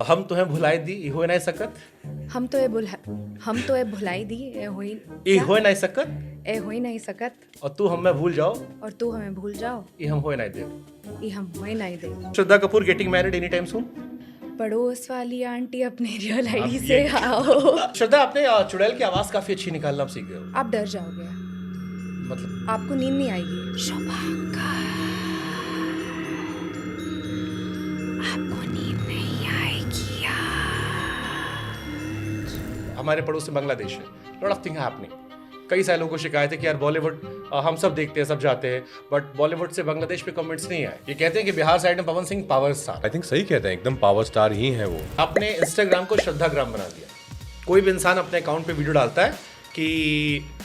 हम तुम्हें भुलाई दी ई होए नहीं सकत हम तो ये भुलाई दी ई होए नहीं सकत ए हो ही नहीं सकत और तू हमें भूल जाओ और तू हमें भूल जाओ ई हम होए नहीं दे ये हम हो ही नहीं दे। Shraddha Kapoor getting married any time soon पड़ोस वाली आंटी अपने रियल आईडी आप से ये- आओ। श्रद्धा आपने चुड़ैल की आवाज काफी अच्छी निकालना आप सीख गए हो आप डर जाओगे, मतलब आपको नींद नहीं आएगी। शुभांकर, आपको नींद नहीं आएगी हमारे पड़ोस में बांग्लादेश है लॉट ऑफ थिंग हैपनिंग कई सारे लोगों को शिकायत है कि यार बॉलीवुड हम सब देखते हैं सब जाते हैं बट बॉलीवुड से बांग्लादेश पे कमेंट्स नहीं आए ये कहते हैं कि बिहार साइड में Pawan Singh power star I think सही कहते हैं, एकदम पावर स्टार ही है वो। आपने इंस्टाग्राम को श्रद्धाग्राम बना दिया कोई भी इंसान अपने अकाउंट पे वीडियो डालता है कि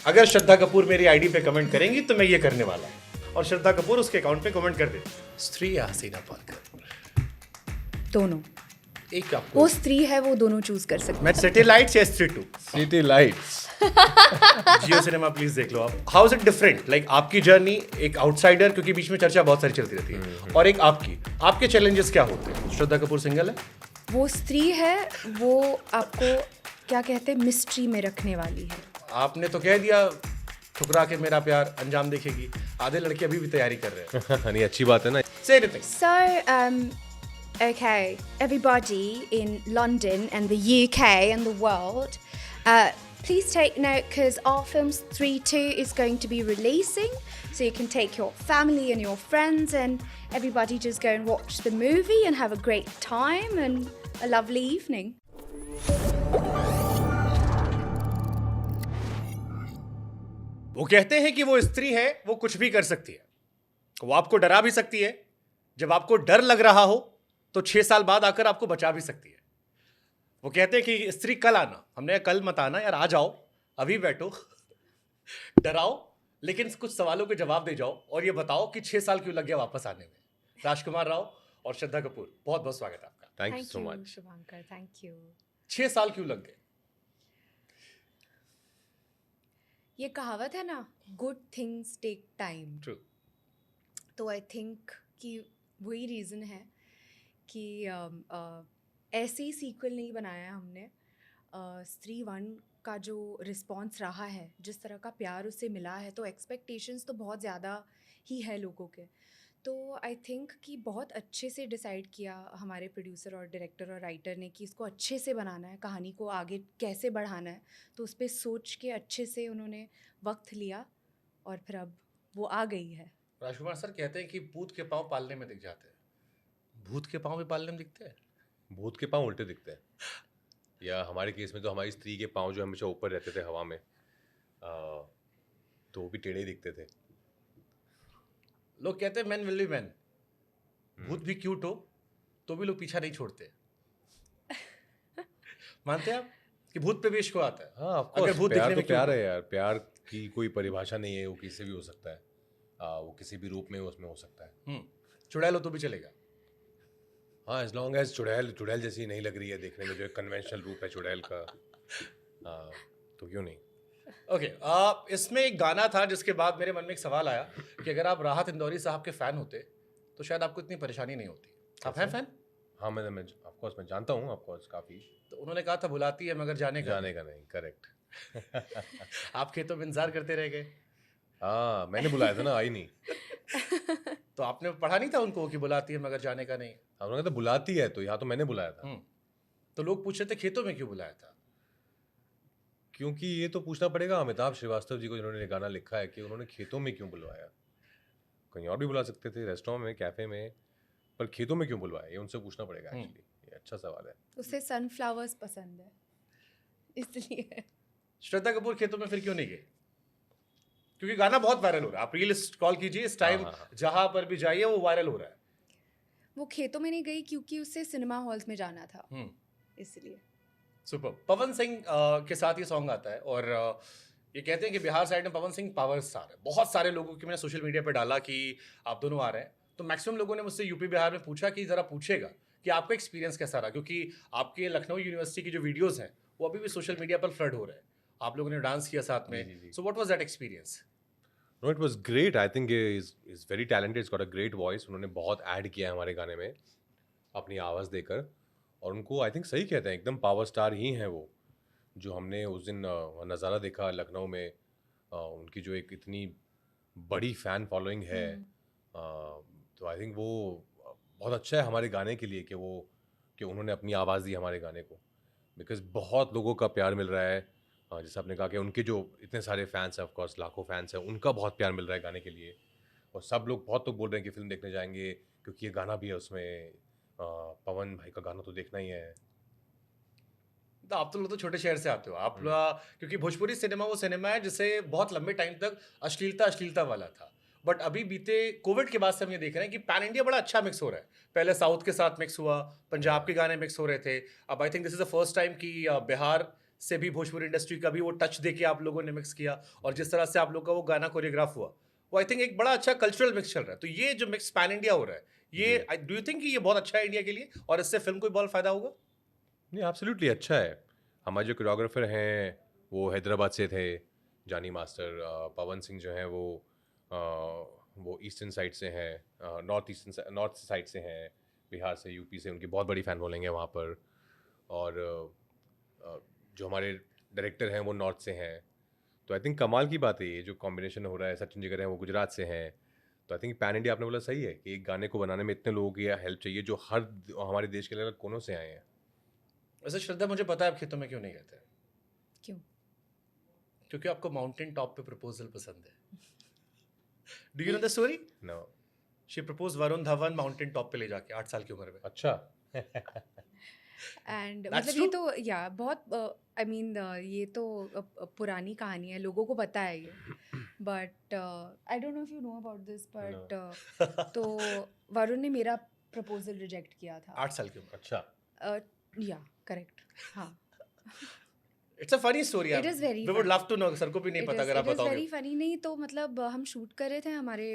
अगर श्रद्धा कपूर मेरी आईडी पे कमेंट करेंगी तो मैं ये करने वाला हूँ और श्रद्धा कपूर उसके अकाउंट पे कमेंट कर देती स्त्री या हसीना पालकर दोनों, एक आपको वो स्त्री है वो दोनों चूज कर सकते मैं सिटी लाइट्स या Stree two city lights. Jio cinema please देख लो आप how is it different like आपकी जर्नी एक आउटसाइडर क्योंकि बीच में चर्चा बहुत सारी चलती रहती है और एक आपके चैलेंजेस क्या होते हैं श्रद्धा कपूर सिंगल है हैं। वो स्त्री है, वो आपको क्या कहते हैं मिस्ट्री में रखने वाली है। आपने तो कह दिया ठुकरा के मेरा प्यार अंजाम देखेगी आधे लड़के अभी भी तैयारी कर रहे हैं नहीं, अच्छी बात है ना। Say anything So, okay, everybody in London and the UK and the world, please take note because our films 3-2 is going to be releasing. So you can take your family and your friends and everybody just go and watch the movie and have a great time and a lovely evening. वो कहते हैं कि वो स्त्री है वो कुछ भी कर सकती है वो आपको डरा भी सकती है जब आपको डर लग रहा हो तो 6 साल बाद आकर आपको बचा भी सकती है वो कहते हैं कि स्त्री कल आना हमने कहा, कल मत आना यार आ जाओ अभी बैठो डराओ लेकिन कुछ सवालों के जवाब दे जाओ और ये बताओ कि 6 साल क्यों लग गया वापस आने में राजकुमार राव और श्रद्धा कपूर बहुत बहुत स्वागत है आपका thank you so much. Shubhankar. Thank you. 6 साल क्यों लग गए ये कहावत है ना, good things take time. True तो आई थिंक कि वही रीज़न है कि ऐसे ही सीक्वल नहीं बनाया हमने। स्त्री 1 का जो रिस्पॉन्स रहा है, जिस तरह का प्यार उससे मिला है, तो एक्सपेक्टेशंस तो बहुत ज़्यादा ही है लोगों के। तो आई थिंक कि बहुत अच्छे से डिसाइड किया हमारे प्रोड्यूसर और डायरेक्टर और राइटर ने कि इसको अच्छे से बनाना है, कहानी को आगे कैसे बढ़ाना है। तो उस पर सोच के अच्छे से उन्होंने वक्त लिया और फिर अब वो आ गई है। राजकुमार सर कहते हैं कि भूत के पांव पालने में दिख जाते हैं भूत के पांव भी पालने में दिखते हैं भूत के पांव उल्टे दिखते हैं, या हमारे केस में तो हमारी स्त्री के पांव जो हमेशा ऊपर रहते थे हवा में, तो वो भी टेढ़े ही दिखते थे। लोग कहते हैं मैन विल बी मैन भूत भी क्यूट हो तो भी लोग पीछा नहीं छोड़ते मानते हैं आप कि भूत पे भी इश्क आता है हाँ, ऑफ अगर कोर्स भूत प्यार दिखने तो में क्यों प्यार है यार। प्यार की कोई परिभाषा नहीं है, वो किसी भी हो सकता है। वो किसी भी रूप में उसमें हो सकता है। चुड़ैल हो तो भी चलेगा हाँ, एज लॉन्ग एज चुड़ैल जैसी नहीं लग रही है देखने में, जो एक कन्वेंशनल रूप है चुड़ैल का, तो क्यों नहीं। ओके इसमें एक गाना था जिसके बाद मेरे मन में एक सवाल आया कि अगर आप राहत इंदौरी साहब के फैन होते तो शायद आपको इतनी परेशानी नहीं होती आप हैं फैन हाँ, मैं ऑफ कोर्स मैं जानता हूँ, ऑफ कोर्स काफ़ी। तो उन्होंने कहा था बुलाती है मगर जाने का नहीं, करेक्ट। आप खेतों में इंतजार करते रह गए हाँ, मैंने बुलाया था ना, आई नहीं। तो आपने पढ़ा नहीं था उनको कि बुलाती है मगर जाने का नहीं हम लोग तो बुलाती है, तो यहाँ तो मैंने बुलाया था। तो लोग पूछ रहे थे खेतों में क्यों बुलाया था क्योंकि ये तो पूछना पड़ेगा अमिताभ श्रीवास्तव जी को, जिन्होंने ये गाना लिखा है, कि उन्होंने खेतों में क्यों बुलवाया। कहीं और भी बुला सकते थे, रेस्टोरेंट में, कैफे में, पर खेतों में क्यों बुलवाया, ये उनसे पूछना पड़ेगा। एक्चुअली ये अच्छा सवाल है। उसे सनफ्लावर्स पसंद है इसलिए। श्रद्धा कपूर खेतों में फिर क्यों नहीं गए क्योंकि गाना बहुत वायरल हो रहा है आप रील स्क्रॉल कीजिए इस टाइम जहां पर भी जाइए वो वायरल हो रहा है वो खेतों में नहीं गई क्योंकि उसे सिनेमा हॉल्स में जाना था, इसलिए। सुपर पवन सिंह के साथ ये सॉन्ग आता है और ये कहते हैं कि बिहार साइड में पवन सिंह पावर स्टार है बहुत सारे लोगों की मैंने सोशल मीडिया पे डाला कि आप दोनों आ रहे हैं तो मैक्सिमम लोगों ने मुझसे यूपी बिहार में पूछा कि ज़रा पूछेगा कि आपका एक्सपीरियंस कैसा रहा क्योंकि आपके लखनऊ यूनिवर्सिटी की जो वीडियोज़ हैं वो अभी भी सोशल मीडिया पर फ्लड हो रहे हैं आप लोगों ने डांस किया साथ में so what was that experience no, it was great. I think is very talented, is got a great voice. उन्होंने बहुत ऐड किया है हमारे गाने में अपनी आवाज़ देकर, और उनको आई थिंक सही कहते हैं, एकदम पावर स्टार ही हैं वो। जो हमने उस दिन नज़ारा देखा लखनऊ में, उनकी जो एक इतनी बड़ी फ़ैन फॉलोइंग है, तो आई थिंक वो बहुत अच्छा है हमारे गाने के लिए कि उन्होंने अपनी आवाज़ दी हमारे गाने को, बिकॉज़ बहुत लोगों का प्यार मिल रहा है। जैसे आपने कहा कि उनके जो इतने सारे फैंस हैं, ऑफ कोर्स लाखों फैंस हैं, उनका बहुत प्यार मिल रहा है गाने के लिए। और बहुत लोग बोल रहे हैं कि फ़िल्म देखने जाएंगे क्योंकि ये गाना भी है उसमें। पवन भाई का गाना तो देखना ही है। तो आप तो लोग तो छोटे शहर से आते हो आप क्योंकि भोजपुरी सिनेमा वो सिनेमा है जिसे बहुत लंबे टाइम तक अश्लीलता वाला था। बट अभी बीते कोविड के बाद से हम ये देख रहे हैं कि पैन इंडिया बड़ा अच्छा मिक्स हो रहा है। पहले साउथ के साथ मिक्स हुआ, पंजाब के गाने मिक्स हो रहे थे। अब I think this is the first time कि बिहार से भी भोजपुरी इंडस्ट्री का भी वो टच देके आप लोगों ने मिक्स किया, और जिस तरह से आप लोग का वो गाना कोरियोग्राफ हुआ, वो आई थिंक एक बड़ा अच्छा कल्चरल मिक्स चल रहा है। तो ये जो मिक्स पैन इंडिया हो रहा है, ये डू यू थिंक कि ये बहुत अच्छा है इंडिया के लिए, और इससे फिल्म को भी बहुत फायदा होगा? नहीं, एब्सोल्युटली अच्छा है। हमारे जो कोरियोग्राफर हैं वो हैदराबाद से थे, जानी मास्टर। पवन सिंह जो हैं वो ईस्टर्न साइड से हैं, नॉर्थ साइड से हैं, बिहार से, यूपी से। उनकी बहुत बड़ी फ़ैन फॉलोइंग है वहाँ पर। और जो हमारे डायरेक्टर हैं वो नॉर्थ से हैं। तो आई थिंक कमाल की बात है ये जो कॉम्बिनेशन हो रहा है। सचिन जिगर हैं वो गुजरात से हैं। तो आई थिंक पैन इंडिया आपने बोला सही है कि एक गाने को बनाने में इतने लोगों की हेल्प चाहिए जो हमारे देश के अलग अलग कोनों से आए हैं। वैसे श्रद्धा, मुझे पता है आप खेतों में क्यों नहीं गए थे। क्यों? क्योंकि आपको माउंटेन टॉप पे प्रपोजल पसंद है। Do you know the story? No. She propose Varun Dhawan mountain top पे ले जाके 8 साल की उम्र में। अच्छा। एंड That's मतलब ये true? तो या बहुत आई मीन ये तो पुरानी कहानी है, लोगों को पता है ये। But I don't know if you know about this, but तो वरुण ने मेरा प्रपोजल रिजेक्ट किया था। 8 साल की उम्र। अच्छा। या करेक्ट, हाँ। इट्स अ फनी स्टोरी यार। It is very we would funny. Love to know, sir को भी नहीं पता अगर आप इट इज़ बताओगे। Very funny. नहीं तो मतलब हम शूट कर रहे थे, हमारे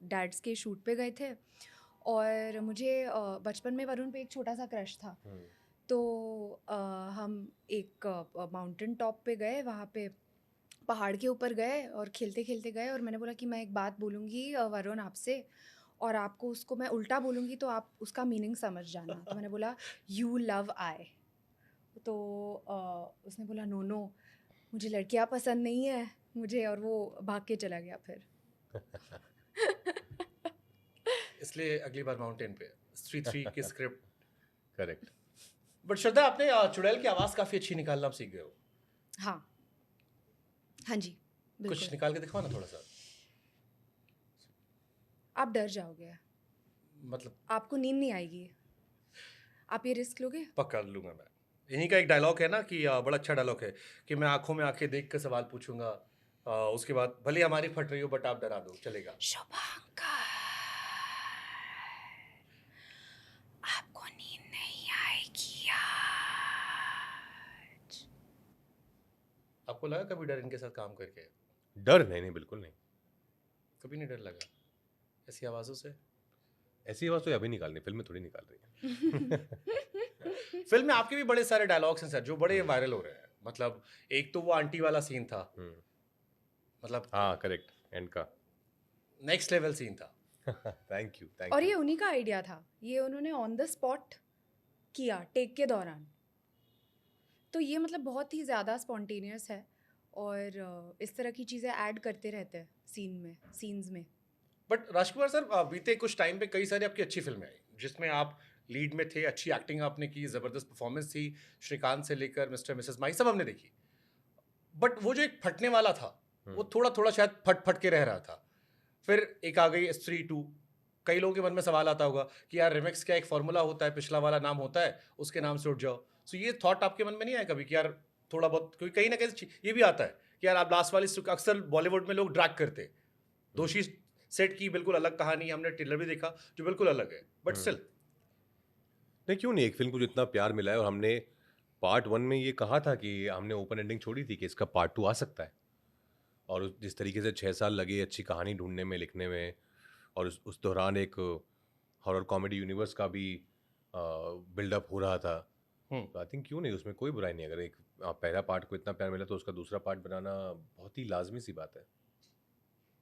डैड्स के शूट पे गए थे, और मुझे बचपन में वरुण पे एक छोटा सा क्रश था। तो हम एक माउंटेन टॉप पे गए, वहाँ पे पहाड़ के ऊपर गए और खेलते खेलते गए, और मैंने बोला कि मैं एक बात बोलूँगी वरुण आपसे, और आपको उसको मैं उल्टा बोलूँगी तो आप उसका मीनिंग समझ जाना। तो मैंने बोला यू लव आई। तो उसने बोला नो नो, मुझे लड़कियाँ पसंद नहीं है मुझे, और वो भाग के चला गया फिर। इसलिए अगली बार माउंटेन पे स्त्री 3 की स्क्रिप्ट। करेक्ट। बट श्रद्धा, आपने चुड़ैल की आवाज काफी अच्छी निकालना आप सीख गए हो। हाँ हाँ जी, कुछ बिल्कुल। निकाल के दिखाओ ना थोड़ा सा। आप डर जाओगे, मतलब आपको नींद नहीं आएगी। आप ये रिस्क लोगे? पक्का लूंगा मैं। यहीं का एक डायलॉग है ना कि बड़ा अच्छा डायलॉग है कि मैं आंखों में आंखें देख कर सवाल पूछूंगा, उसके बाद भले हमारी फट रही हो बट आप डरा दो, चलेगा। शुभांकर, आपको नींद नहीं आएगी आज। आपको लगा कभी डर इनके साथ काम करके? डर नहीं, बिल्कुल नहीं। कभी नहीं डर लगा ऐसी आवाजों से? ऐसी आवाज़ तो अभी निकालनी, फिल्म में थोड़ी निकाल रही है। फिल्म में आपके भी बड़े सारे डायलॉग्स हैं सर जो बड़े वायरल हो रहे हैं। मतलब एक तो वो आंटी वाला सीन था, मतलब हाँ करेक्ट, एंड का नेक्स्ट लेवल सीन था। थैंक यू और ये उन्हीं का आइडिया था, ये उन्होंने ऑन द स्पॉट किया टेक के दौरान। तो ये मतलब बहुत ही ज़्यादा स्पॉन्टेनियस है, और इस तरह की चीज़ें ऐड करते रहते हैं सीन्स में। बट राजकुमार सर, बीते कुछ टाइम पे कई सारी आपकी अच्छी फिल्में आई जिसमें आप लीड में थे, अच्छी एक्टिंग आपने की, जबरदस्त परफॉर्मेंस थी। श्रीकांत से लेकर मिस्टर मिसेस माई सब हमने देखी। बट वो जो एक फटने वाला था वो थोड़ा थोड़ा शायद फट के रह रहा था। फिर एक आ गई स्त्री 2। कई लोगों के मन में सवाल आता होगा कि यार रिमिक्स क्या एक फॉर्मूला होता है, पिछला वाला नाम होता है, उसके नाम से उठ जाओ। सो ये थॉट आपके मन में नहीं आया कभी कि यार थोड़ा बहुत, क्योंकि कहीं ना कहीं ये भी आता है कि यार आप लास्ट वाली अक्सर बॉलीवुड में लोग ड्रैग करते, दोषी सेट की बिल्कुल अलग कहानी, हमने ट्रेलर भी देखा जो बिल्कुल अलग है, बट स्टिल। नहीं, क्यों नहीं, एक फिल्म को जितना प्यार मिला है, और हमने पार्ट 1 में ये कहा था कि हमने ओपन एंडिंग छोड़ी थी कि इसका पार्ट 2 आ सकता है। और जिस तरीके से 6 साल लगे अच्छी कहानी ढूंढने में, लिखने में, और उस दौरान एक हॉरर कॉमेडी यूनिवर्स का भी बिल्डअप हो रहा था, तो आई थिंक क्यों नहीं, उसमें कोई बुराई नहीं। अगर एक पहला पार्ट को इतना प्यार मिला तो उसका दूसरा पार्ट बनाना बहुत ही लाजमी सी बात है।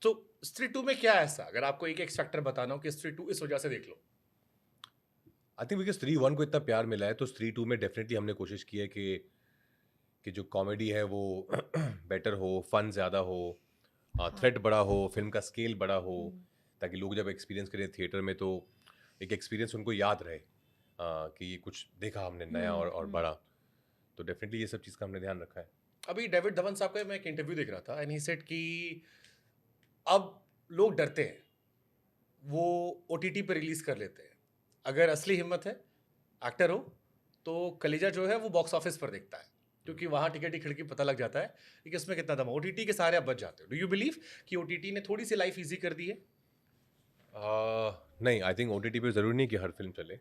तो स्त्री 2 में क्या है ऐसा, अगर आपको एक एक फैक्टर बताना हो कि स्त्री 2 इस वजह से देख लो? आई थिंक बिकॉज स्त्री 1 को इतना प्यार मिला है तो स्त्री 2 में डेफिनेटली हमने कोशिश की है कि जो कॉमेडी है वो बेटर हो, फन ज़्यादा हो, थ्रेट बड़ा हो, फिल्म का स्केल बड़ा हो, ताकि लोग जब एक्सपीरियंस करें थिएटर में तो एक एक्सपीरियंस उनको याद रहे कि ये कुछ देखा हमने नया और बड़ा। तो डेफिनेटली ये सब चीज़ का हमने ध्यान रखा है। अभी डेविड धवन साहब का मैं एक इंटरव्यू देख रहा था एंड ही सेड कि अब लोग डरते हैं, वो ओटीटी पे रिलीज कर लेते हैं। अगर असली हिम्मत है, एक्टर हो, तो कलेजा जो है वो बॉक्स ऑफिस पर देखता है, क्योंकि वहाँ टिकट की खिड़की पता लग जाता है कि इसमें कितना दम है। ओटीटी के सहारे आप बच जाते हो। डू यू बिलीव कि ओटीटी ने थोड़ी सी लाइफ इजी कर दी है? नहीं, आई थिंक ओटीटी पे ज़रूरी नहीं कि हर फिल्म चले।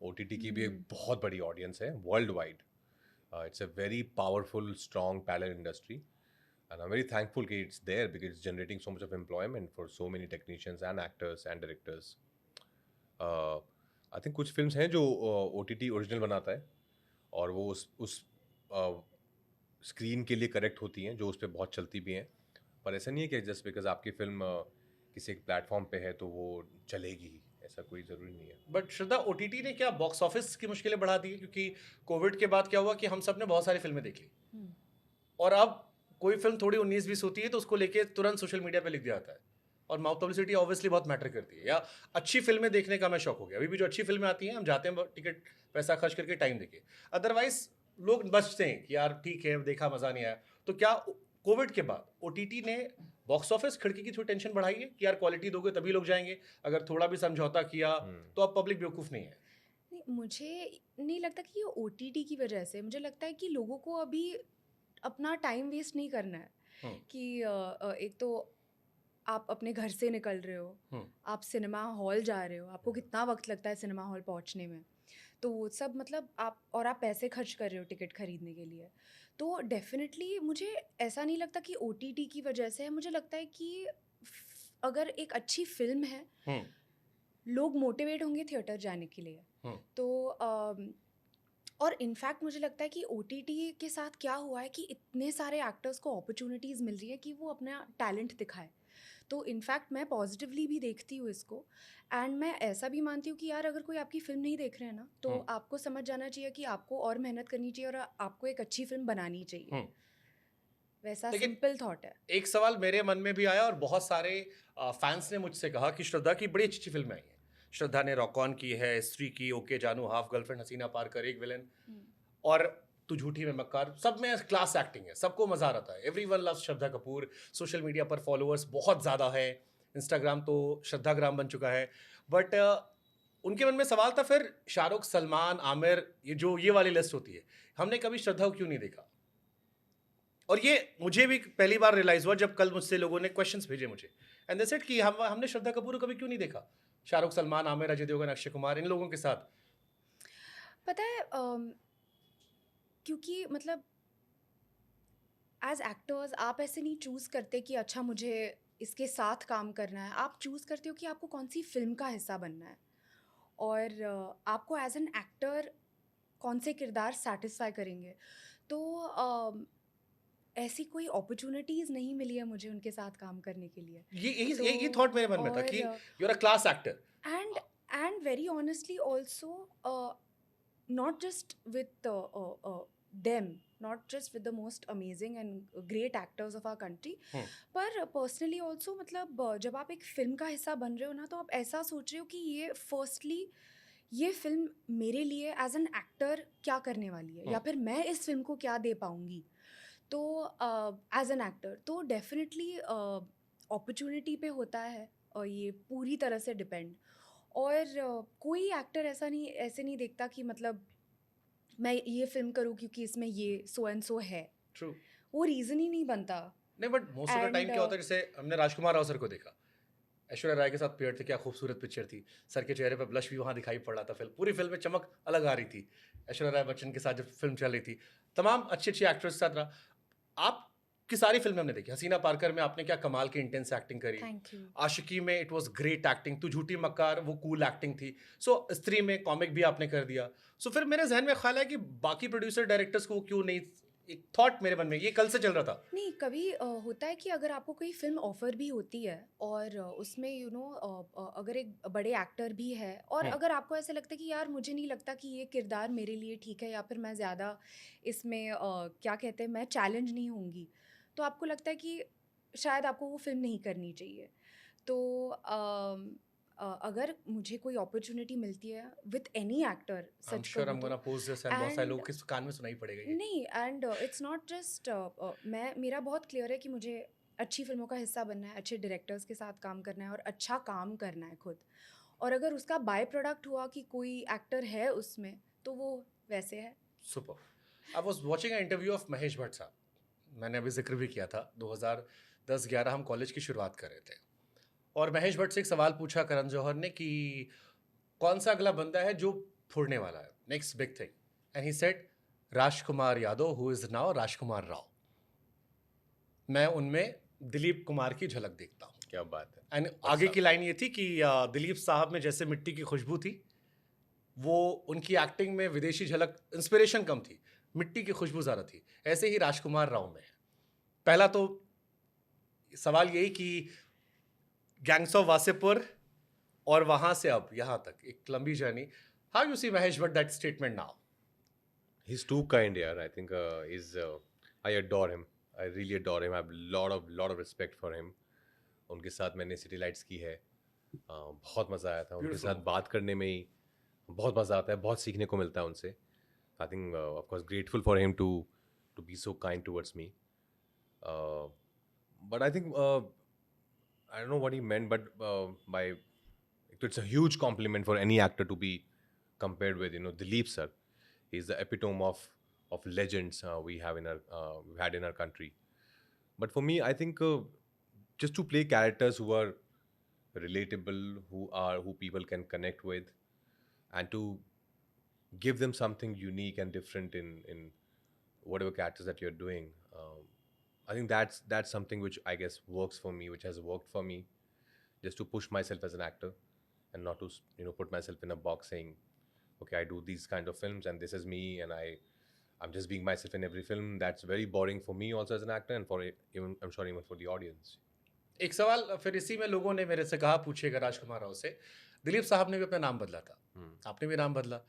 ओटीटी की भी एक बहुत बड़ी ऑडियंस है worldwide. It's a very powerful strong parallel industry and I am very thankful कि it's there because it's generating so much of employment for so many technicians and actors and directors. I think कुछ films हैं जो OTT original बनाता है और वो उस screen के लिए करेक्ट होती हैं, जो उस पर बहुत चलती भी हैं। पर ऐसा नहीं है कि जस्ट बिकॉज आपकी फिल्म किसी एक प्लेटफॉर्म पे है तो वो चलेगी ही, ऐसा कोई ज़रूरी नहीं है। बट श्रद्धा, ओटीटी ने क्या बॉक्स ऑफिस की मुश्किलें बढ़ा दी है? क्योंकि कोविड के बाद क्या हुआ कि हम सब ने बहुत सारी फिल्में देख ली, और अब कोई फिल्म थोड़ी 19-20 होती है तो उसको लेके तुरंत सोशल मीडिया पे लिख दिया जाता है, और माउथ पब्लिसिटी ऑब्वियसली बहुत मैटर करती है। या अच्छी फिल्में देखने का मैं शौक हो गया, अभी भी जो अच्छी फिल्में आती हैं हम जाते हैं टिकट पैसा खर्च करके टाइम देके, अदरवाइज लोग बचते हैं कि यार ठीक है देखा मजा नहीं आया। तो क्या कोविड के बाद ओटीटी ने बॉक्स ऑफिस खिड़की की थोड़ी टेंशन बढ़ाई है कि यार क्वालिटी दोगे तभी लोग जाएंगे, अगर थोड़ा भी समझौता किया तो अब पब्लिक बेवकूफ़ नहीं है? नहीं, मुझे नहीं लगता कि ये ओटीटी की वजह से, मुझे लगता है कि लोगों को अभी अपना टाइम वेस्ट नहीं करना है। कि एक तो आप अपने घर से निकल रहे हो, आप सिनेमा हॉल जा रहे हो, आपको कितना वक्त लगता है सिनेमा हॉल पहुंचने में, तो वो सब मतलब आप पैसे खर्च कर रहे हो टिकट खरीदने के लिए। तो डेफिनेटली मुझे ऐसा नहीं लगता कि ओटीटी की वजह से है। मुझे लगता है कि अगर एक अच्छी फिल्म है, लोग मोटिवेट होंगे थिएटर जाने के लिए। तो और इनफैक्ट मुझे लगता है कि ओटीटी के साथ क्या हुआ है कि इतने सारे एक्टर्स को अपॉर्चुनिटीज़ मिल रही है कि वो अपना टैलेंट दिखाए। तो इनफैक्ट मैं पॉजिटिवली भी देखती हूँ इसको, एंड मैं ऐसा भी मानती हूँ कि यार अगर कोई आपकी फिल्म नहीं देख रहे हैं ना, तो आपको समझ जाना चाहिए कि आपको और मेहनत करनी चाहिए और आपको एक अच्छी फिल्म बनानी चाहिए। वैसा लेकिन सिंपल थॉट है। एक सवाल मेरे मन में भी आया और बहुत सारे फैंस ने मुझसे कहा कि श्रद्धा की बड़ी अच्छी फिल्में आई हैं। श्रद्धा ने रॉक ऑन की है, स्त्री की, ओके जानू, हाफ गर्लफ्रेंड, हसीना पारकर, एक विलन, और तू झूठी में मक्कार, सब में क्लास एक्टिंग है, सबको मजा आ रहा है। Everyone loves Shraddha Kapoor. Social media पर फॉलोअर्स बहुत ज़्यादा है, इंस्टाग्राम तो श्रद्धाग्राम बन चुका है। बट उनके मन में सवाल था फिर शाहरुख, सलमान, आमिर, ये वाली लिस्ट होती है, हमने कभी श्रद्धा को क्यों नहीं देखा? और ये मुझे भी पहली बार रियलाइज हुआ जब कल मुझसे लोगों ने क्वेश्चंस भेजे मुझे, एंड दे सेड कि हमने श्रद्धा कपूर को कभी क्यों नहीं देखा, शाहरुख, सलमान, आमिर, अजय देवगन, अक्षय कुमार, इन लोगों के साथ। पता है क्योंकि मतलब एज एक्टर्स आप ऐसे नहीं चूज़ करते कि अच्छा मुझे इसके साथ काम करना है। आप चूज़ करते हो कि आपको कौन सी फिल्म का हिस्सा बनना है, और आपको एज एन एक्टर कौन से किरदार सेटिस्फाई करेंगे। तो ऐसी कोई अपॉर्चुनिटीज़ नहीं मिली है मुझे उनके साथ काम करने के लिए। ये थॉट मेरे मन में था कि you are a class actor, and very honestly also not just with them, not just with the most amazing and great actors of our country, पर personally also मतलब जब आप एक फिल्म का हिस्सा बन रहे हो ना, तो आप ऐसा सोच रहे हो कि ये फर्स्टली ये फिल्म मेरे लिए एज एन एक्टर क्या करने वाली है, या फिर मैं इस फिल्म को क्या दे पाऊँगी। तो एज एन एक्टर तो डेफिनेटली अपॉर्चुनिटी पे होता है, और ये पूरी तरह से डिपेंड। और कोई एक्टर ऐसे नहीं देखता कि मतलब मैं ये फिल्म करूँ क्योंकि इसमें ये सो एंड सो है। ट्रू, वो रीज़न ही नहीं बनता। नहीं, but most of the time क्या होता है, जैसे हमने राजकुमार राव सर को देखा, ऐश्वर्या राय के साथ पेयर थे, क्या खूबसूरत पिक्चर थी, सर के चेहरे पर ब्लश भी वहाँ दिखाई पड़ रहा था, फिल्म पूरी फिल्म में चमक अलग आ रही थी। ऐश्वर्या राय बच्चन के साथ जब फिल्म चल रही थी, तमाम अच्छी अच्छी एक्ट्रेस के साथ रहा। आप की सारी फिल्में हमने देखी, हसीना पारकर में आपने क्या कमाल की इंटेंस एक्टिंग करी, थैंक यू। आशिकी में इट वाज ग्रेट एक्टिंग, तू झूठी मक्कार वो कूल एक्टिंग थी। सो स्त्री में कॉमिक भी आपने कर दिया। सो फिर मेरे जहन में ख्याल है कि बाकी प्रोड्यूसर डायरेक्टर्स को क्यों नहीं एक थॉट मेरे मन में, ये कल से चल रहा था। नहीं, कभी होता है कि अगर आपको कोई फ़िल्म ऑफ़र भी होती है और उसमें अगर एक बड़े एक्टर भी है और अगर आपको ऐसा लगता है कि यार मुझे नहीं लगता कि ये किरदार मेरे लिए ठीक है या फिर मैं ज़्यादा इसमें क्या कहते हैं, मैं चैलेंज नहीं होंगी, तो आपको लगता है कि शायद आपको वो फ़िल्म नहीं करनी चाहिए। तो अगर मुझे कोई अपॉर्च्युनिटी मिलती है with any actor, I am such sure I कहूँ एम तो, गोना पोस्ट दिस एंड बहुत सारे एंड लोग के कान में सुनाई पड़ेगा ये। नहीं, एंड इट्स नॉट जस्ट मेरा बहुत क्लियर है कि मुझे अच्छी फिल्मों का हिस्सा बनना है, अच्छे डायरेक्टर्स के साथ काम करना है और अच्छा काम करना है खुद। और अगर उसका बाय प्रोडक्ट हुआ कि कोई एक्टर है उसमें, तो वो वैसे है। Super. I was watching a interview of Mahesh Bhatt साहब, मैंने अभी जिक्र भी किया था, 2010-11 हम कॉलेज की शुरुआत कर रहे थे और महेश भट्ट से एक सवाल पूछा करण जौहर ने कि कौन सा अगला बंदा है जो फोड़ने वाला है, next big thing, and he said Rajkumar Yadav who is now Rajkumar Rao. मैं उनमें दिलीप कुमार की झलक देखता हूँ। क्या बात है। एंड आगे की लाइन ये थी कि दिलीप साहब में जैसे मिट्टी की खुशबू थी, वो उनकी एक्टिंग में विदेशी झलक, इंस्पिरेशन कम थी, मिट्टी की खुशबू ज़्यादा थी, ऐसे ही राजकुमार राव में है। पहला तो सवाल यही कि गैंग्स ऑफ वासेपुर और वहां से अब यहाँ तक एक लंबी journey, how you see Mahesh Bhatt that statement now? He's too kind, yeah. I think I adore him. I really adore him. I have lot of respect for him. उनके साथ मैंने सिटी लाइट्स की है, बहुत मज़ा आया था उनके Beautiful. साथ बात करने में ही, बहुत मज़ा आता है, बहुत सीखने को मिलता है उनसे. I think of course grateful for him to be so kind towards me. But I think I don't know what he meant, but by it's a huge compliment for any actor to be compared with, Dileep sir. He's the epitome of legends we have we've had in our country. But for me, I think just to play characters who are relatable, who people can connect with, and to give them something unique and different in whatever characters that you're doing. I think that's something which I guess works for me, which has worked for me, just to push myself as an actor and not to put myself in a box saying, okay, I do these kind of films and this is me and I'm just being myself in every film. That's very boring for me also as an actor and for even I'm sure even for the audience. एक सवाल फिर इसी में लोगों ने मेरे से कहा, पूछेगा राजकुमार राव से, दिलीप साहब ने भी अपना नाम बदला था, आपने भी नाम बदला,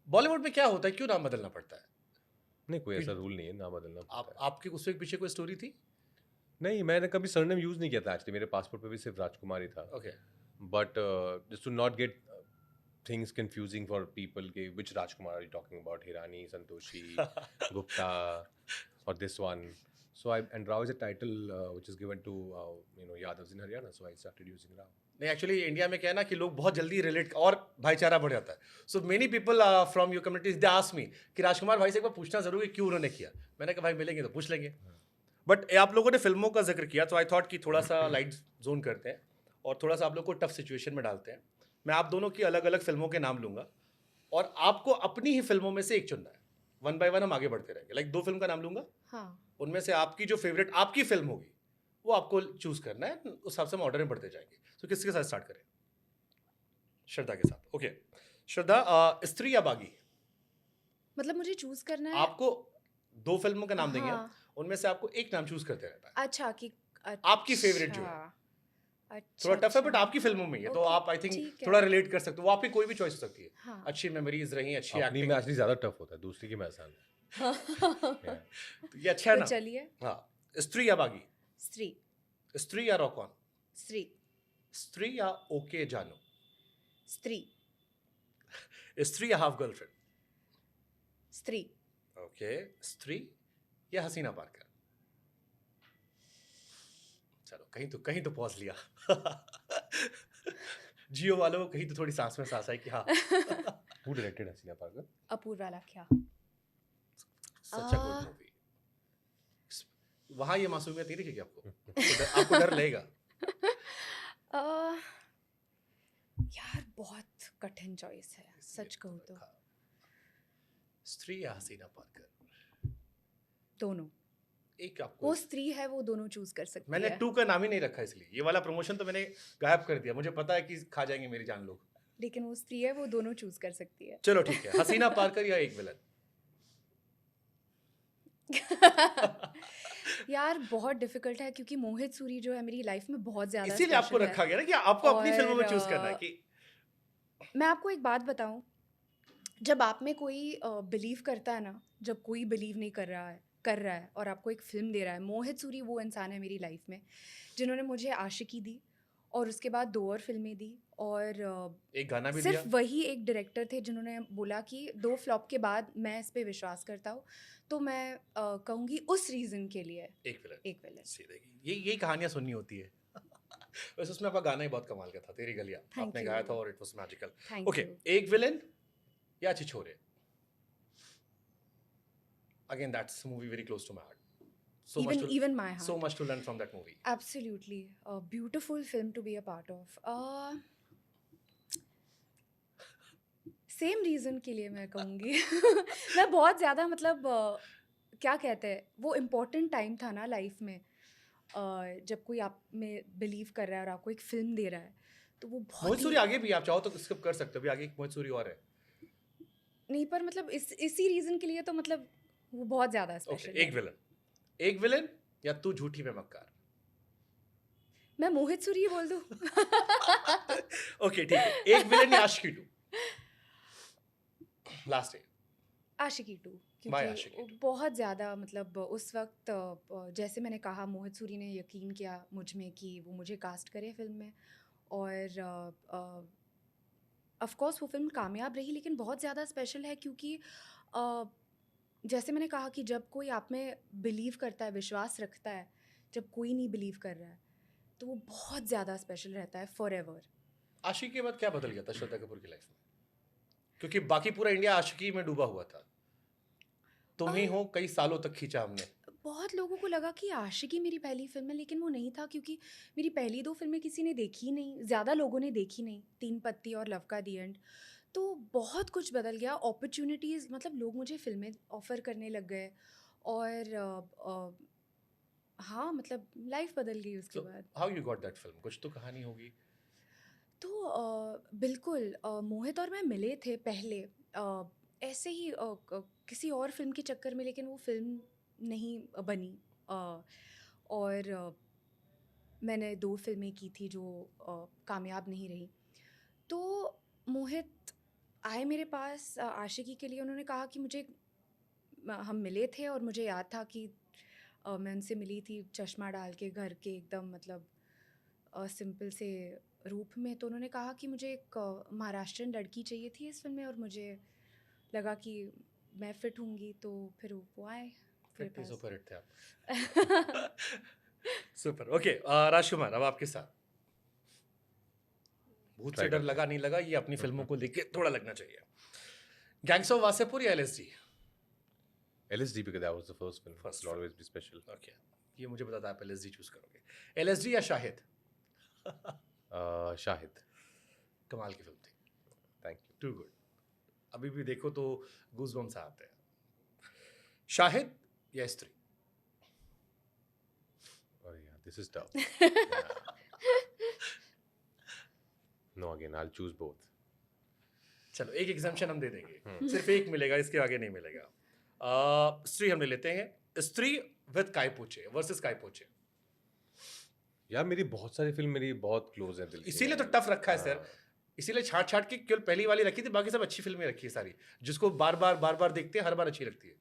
बॉलीवुड में क्या होता है, क्यों नाम बदलना पड़ता है? नहीं, कोई ऐसा रूल नहीं है, नाम बदलना पड़ता है. आपके उसके पीछे कोई स्टोरी थी? नहीं, मैंने कभी सरनेम यूज नहीं किया था एक्चुअली, मेरे पासपोर्ट पे भी सिर्फ राजकुमार ही था. Okay. But just to not get things confusing for people ke which Rajkumar are you talking about, Hirani, Santoshi, Gupta or this one. So and Rao is a title which is given to Yadavs in Haryana, so I started using Rao. नहीं, actually India में क्या है ना कि लोग बहुत जल्दी relate और भाईचारा बढ़ जाता है, so many people from your communities they ask me कि राजकुमार भाई से एक बार पूछना जरूर है क्यों उन्होंने किया। मैंने कहा भाई मिलेंगे तो पूछ लेंगे। बट आप लोगों ने फिल्मों का जिक्र किया तो आई थॉट कि थोड़ा सा लाइट जोन करते हैं और थोड़ा सा आप लोग को टफ सिचुएशन में डालते हैं। मैं आप दोनों की अलग अलग फिल्मों के नाम लूंगा और आपको अपनी ही फिल्मों में से एक चुनना है। वन बाय वन हम आगे बढ़ते रहेंगे। लाइक 2 फिल्म का नाम लूंगा, हाँ, उनमें से आपकी जो फेवरेट आपकी फिल्म होगी वो आपको चूज करना है, उस हिसाब से हम ऑर्डर में बढ़ते जाएंगे। तो किसके साथ स्टार्ट करें? श्रद्धा के साथ। ओके श्रद्धा, स्त्री या बागी? मतलब मुझे चूज करना है। आपको 2 फिल्मों का नाम देंगे हम, हाँ। उनमें से आपको एक नाम चूज करते रहना है। अच्छा कि आपकी favorite जो है। अच्छा, थोड़ा टफ है बट अच्छा। आपकी फिल्मों में ही है, तो Okay, आप आई थिंक ठीक है। थोड़ा रिलेट कर सकते हो। वो आपकी कोई भी चॉइस हो सकती है। हाँ। अच्छी मेमोरीज रही, अच्छी अपनी एक्टिंग। में एक्चुअली ज्यादा टफ होता है, दूसरी की में आसान है. Yeah. तो ये अच्छा है तो ना? चलिए, हाँ, स्त्री या बागी? स्त्री। स्त्री या रॉक ऑन? स्त्री। स्त्री या ओके जानू? स्त्री। स्त्री या हाफ गर्लफ्रेंड? स्त्री। ओके, स्त्री या हसीना पारकर? चलो कहीं तो पॉज लिया। जियो वालों को कहीं तो थोड़ी सांस में सांस आई कि हाँ। Who directed Haseena Parkar? Apoorva Lakhia. Such a good movie. वहां ये मासूमियत नहीं दिखेगी आपको? आपको डर लगेगा? यार बहुत कठिन चॉइस है, सच कहूँ तो। स्त्री या हसीना पारकर? दोनों। एक आपको वो स्त्री है, वो दोनों चूज कर सकती मैंने है। 2 का नाम ही नहीं रखा, इसलिए ये वाला प्रमोशन तो मैंने गायब कर दिया। मुझे पता है कि खा जाएंगे मेरी जान लोग। लेकिन वो स्त्री है, वो दोनों चूज कर सकती है। चलो ठीक है, हसीना पारकर या एक विलन? यार बहुत डिफिकल्ट है क्योंकि मोहित सूरी जो है मेरी लाइफ में बहुत ज़्यादा इसीलिए आपको स्पेशल है। रखा गया ना कि आपको अपनी फिल्मों में और चूज करना है कि मैं आपको एक बात बताऊं, जब आप में कोई बिलीव करता है ना, जब कोई बिलीव नहीं कर रहा है और आपको एक फिल्म दे रहा है, मोहित सूरी वो इंसान है मेरी लाइफ में जिन्होंने मुझे आशिकी दी और उसके बाद 2 और फिल्में दी और एक गाना भी दिया। सिर्फ वही एक डायरेक्टर थे जिन्होंने बोला कि 2 फ्लॉप के बाद मैं इस पे विश्वास करता हूँ। तो मैं कहूँगी उस रीज़न के लिए एक विलन। एक विलन। सीधे ये कहानियां सुननी होती है। वैसे उसमें आपका गाना ही बहुत कमाल का था, तेरी गलियां Thank आपने you. गाया था और it was magical. Thank okay, you. एक विलन या Chhichhore? Again that's movie very close to my heart. So much to Even my so heart. much to learn from that movie. Absolutely. A beautiful film to be a part of. Same reason के लिए मैं कहूँगी। मैं बहुत ज़्यादा मतलब क्या कहते हैं, वो इम्पोर्टेंट टाइम था ना लाइफ में, जब कोई आप में बिलीव कर रहा है और आपको एक फ़िल्म दे रहा है, तो वो बहुत मोहित ही सूरी आगे भी आप चाहो तो स्किप कर सकते हो, अभी आगे एक मोहित सूरी और है। नहीं, पर मतलब इसी रीज़न के लिए तो मतलब वो बहुत ज़्यादा ओके, स्पेशल एक विलन। एक विलन या तू झूठी में मक्कार? मैं मोहित सूरी ही बोल दूँ। ओके ठीक है, एक विलन या आशिकी 2? लास्ट है आशिकी 2 By आशिकी क्योंकि 2. बहुत ज़्यादा मतलब उस वक्त जैसे मैंने कहा मोहित सूरी ने यकीन किया मुझ में कि वो मुझे कास्ट करे फिल्म में और ऑफ कोर्स वो फिल्म कामयाब रही, लेकिन बहुत ज़्यादा स्पेशल है क्योंकि अ, जैसे मैंने कहा कि जब कोई आप में बिलीव करता है, विश्वास रखता है, जब कोई नहीं बिलीव कर रहा है, तो वो बहुत ज़्यादा स्पेशल रहता है फॉर एवर। आशिकी के बाद क्या बदल गया था श्रद्धा कपूर की लाइफ में? क्योंकि बाकी पूरा इंडिया आशिकी में डूबा हुआ था, तुम ही हो, कई सालों तक खींचा हमने। बहुत लोगों को लगा कि आशिकी मेरी पहली फिल्म है, लेकिन वो नहीं था क्योंकि मेरी पहली 2 फिल्में किसी ने देखी ही नहीं, ज़्यादा लोगों ने देखी नहीं, 3 पत्ती और लव का दी एंड। तो बहुत कुछ बदल गया, अपॉर्चुनिटीज़ मतलब लोग मुझे फ़िल्में ऑफ़र करने लग गए और हाँ, मतलब लाइफ़ बदल गई उसके So बाद। how you got that film? कुछ तो कहानी होगी। तो बिल्कुल मोहित और मैं मिले थे पहले ऐसे ही किसी और फिल्म के चक्कर में, लेकिन वो फिल्म नहीं बनी और मैंने 2 फिल्में की थी जो कामयाब नहीं रही। तो मोहित आए मेरे पास आशिकी के लिए, उन्होंने कहा कि मुझे हम मिले थे और मुझे याद था कि मैं उनसे मिली थी चश्मा डाल के घर के एकदम मतलब सिंपल से रूप में। तो उन्होंने कहा कि मुझे एक महाराष्ट्रियन लड़की चाहिए थी इस फिल्म में और मुझे लगा कि मैं फिट होंगी, तो फिर वो आए मेरे फिट पास। सुपर हिट थे आप। सुपर। ओके, राजकुमार अब आपके साथ। भूत से Try डर करते लगा नहीं लगा, ये अपनी फिल्मों को लेके थोड़ा लगना चाहिए। गैंग्स ऑफ वासेपुर या LSD? LSD because that was the first film. First It'll film. always be special. Okay, ये मुझे बता था आप एलएसडी चूज करोगे। एलएसडी या शाहिद? Shahid. कमाल की फिल्म थी, Thank you. To good. अभी भी देखो तो गूज़बम्स आते हैं। शाहिद या स्त्री? Oh yeah, this is tough. Yeah. No, again, I'll choose both. चलो एक एग्जाम्पशन हम दे देंगे, सिर्फ एक मिलेगा, इसके आगे नहीं मिलेगा। स्त्री हम ले लेते हैं, स्त्री विद काय पोचे वर्सेस काय पोचे। यार मेरी बहुत सारी फिल्म मेरी बहुत क्लोज है दिल के। इसीलिए तो टफ रखा है सर, इसीलिए छाट छाट के केवल पहली वाली रखी थी, बाकी सब अच्छी फिल्में रखी है सारी, जिसको बार बार देखते हैं हर बार अच्छी लगती है,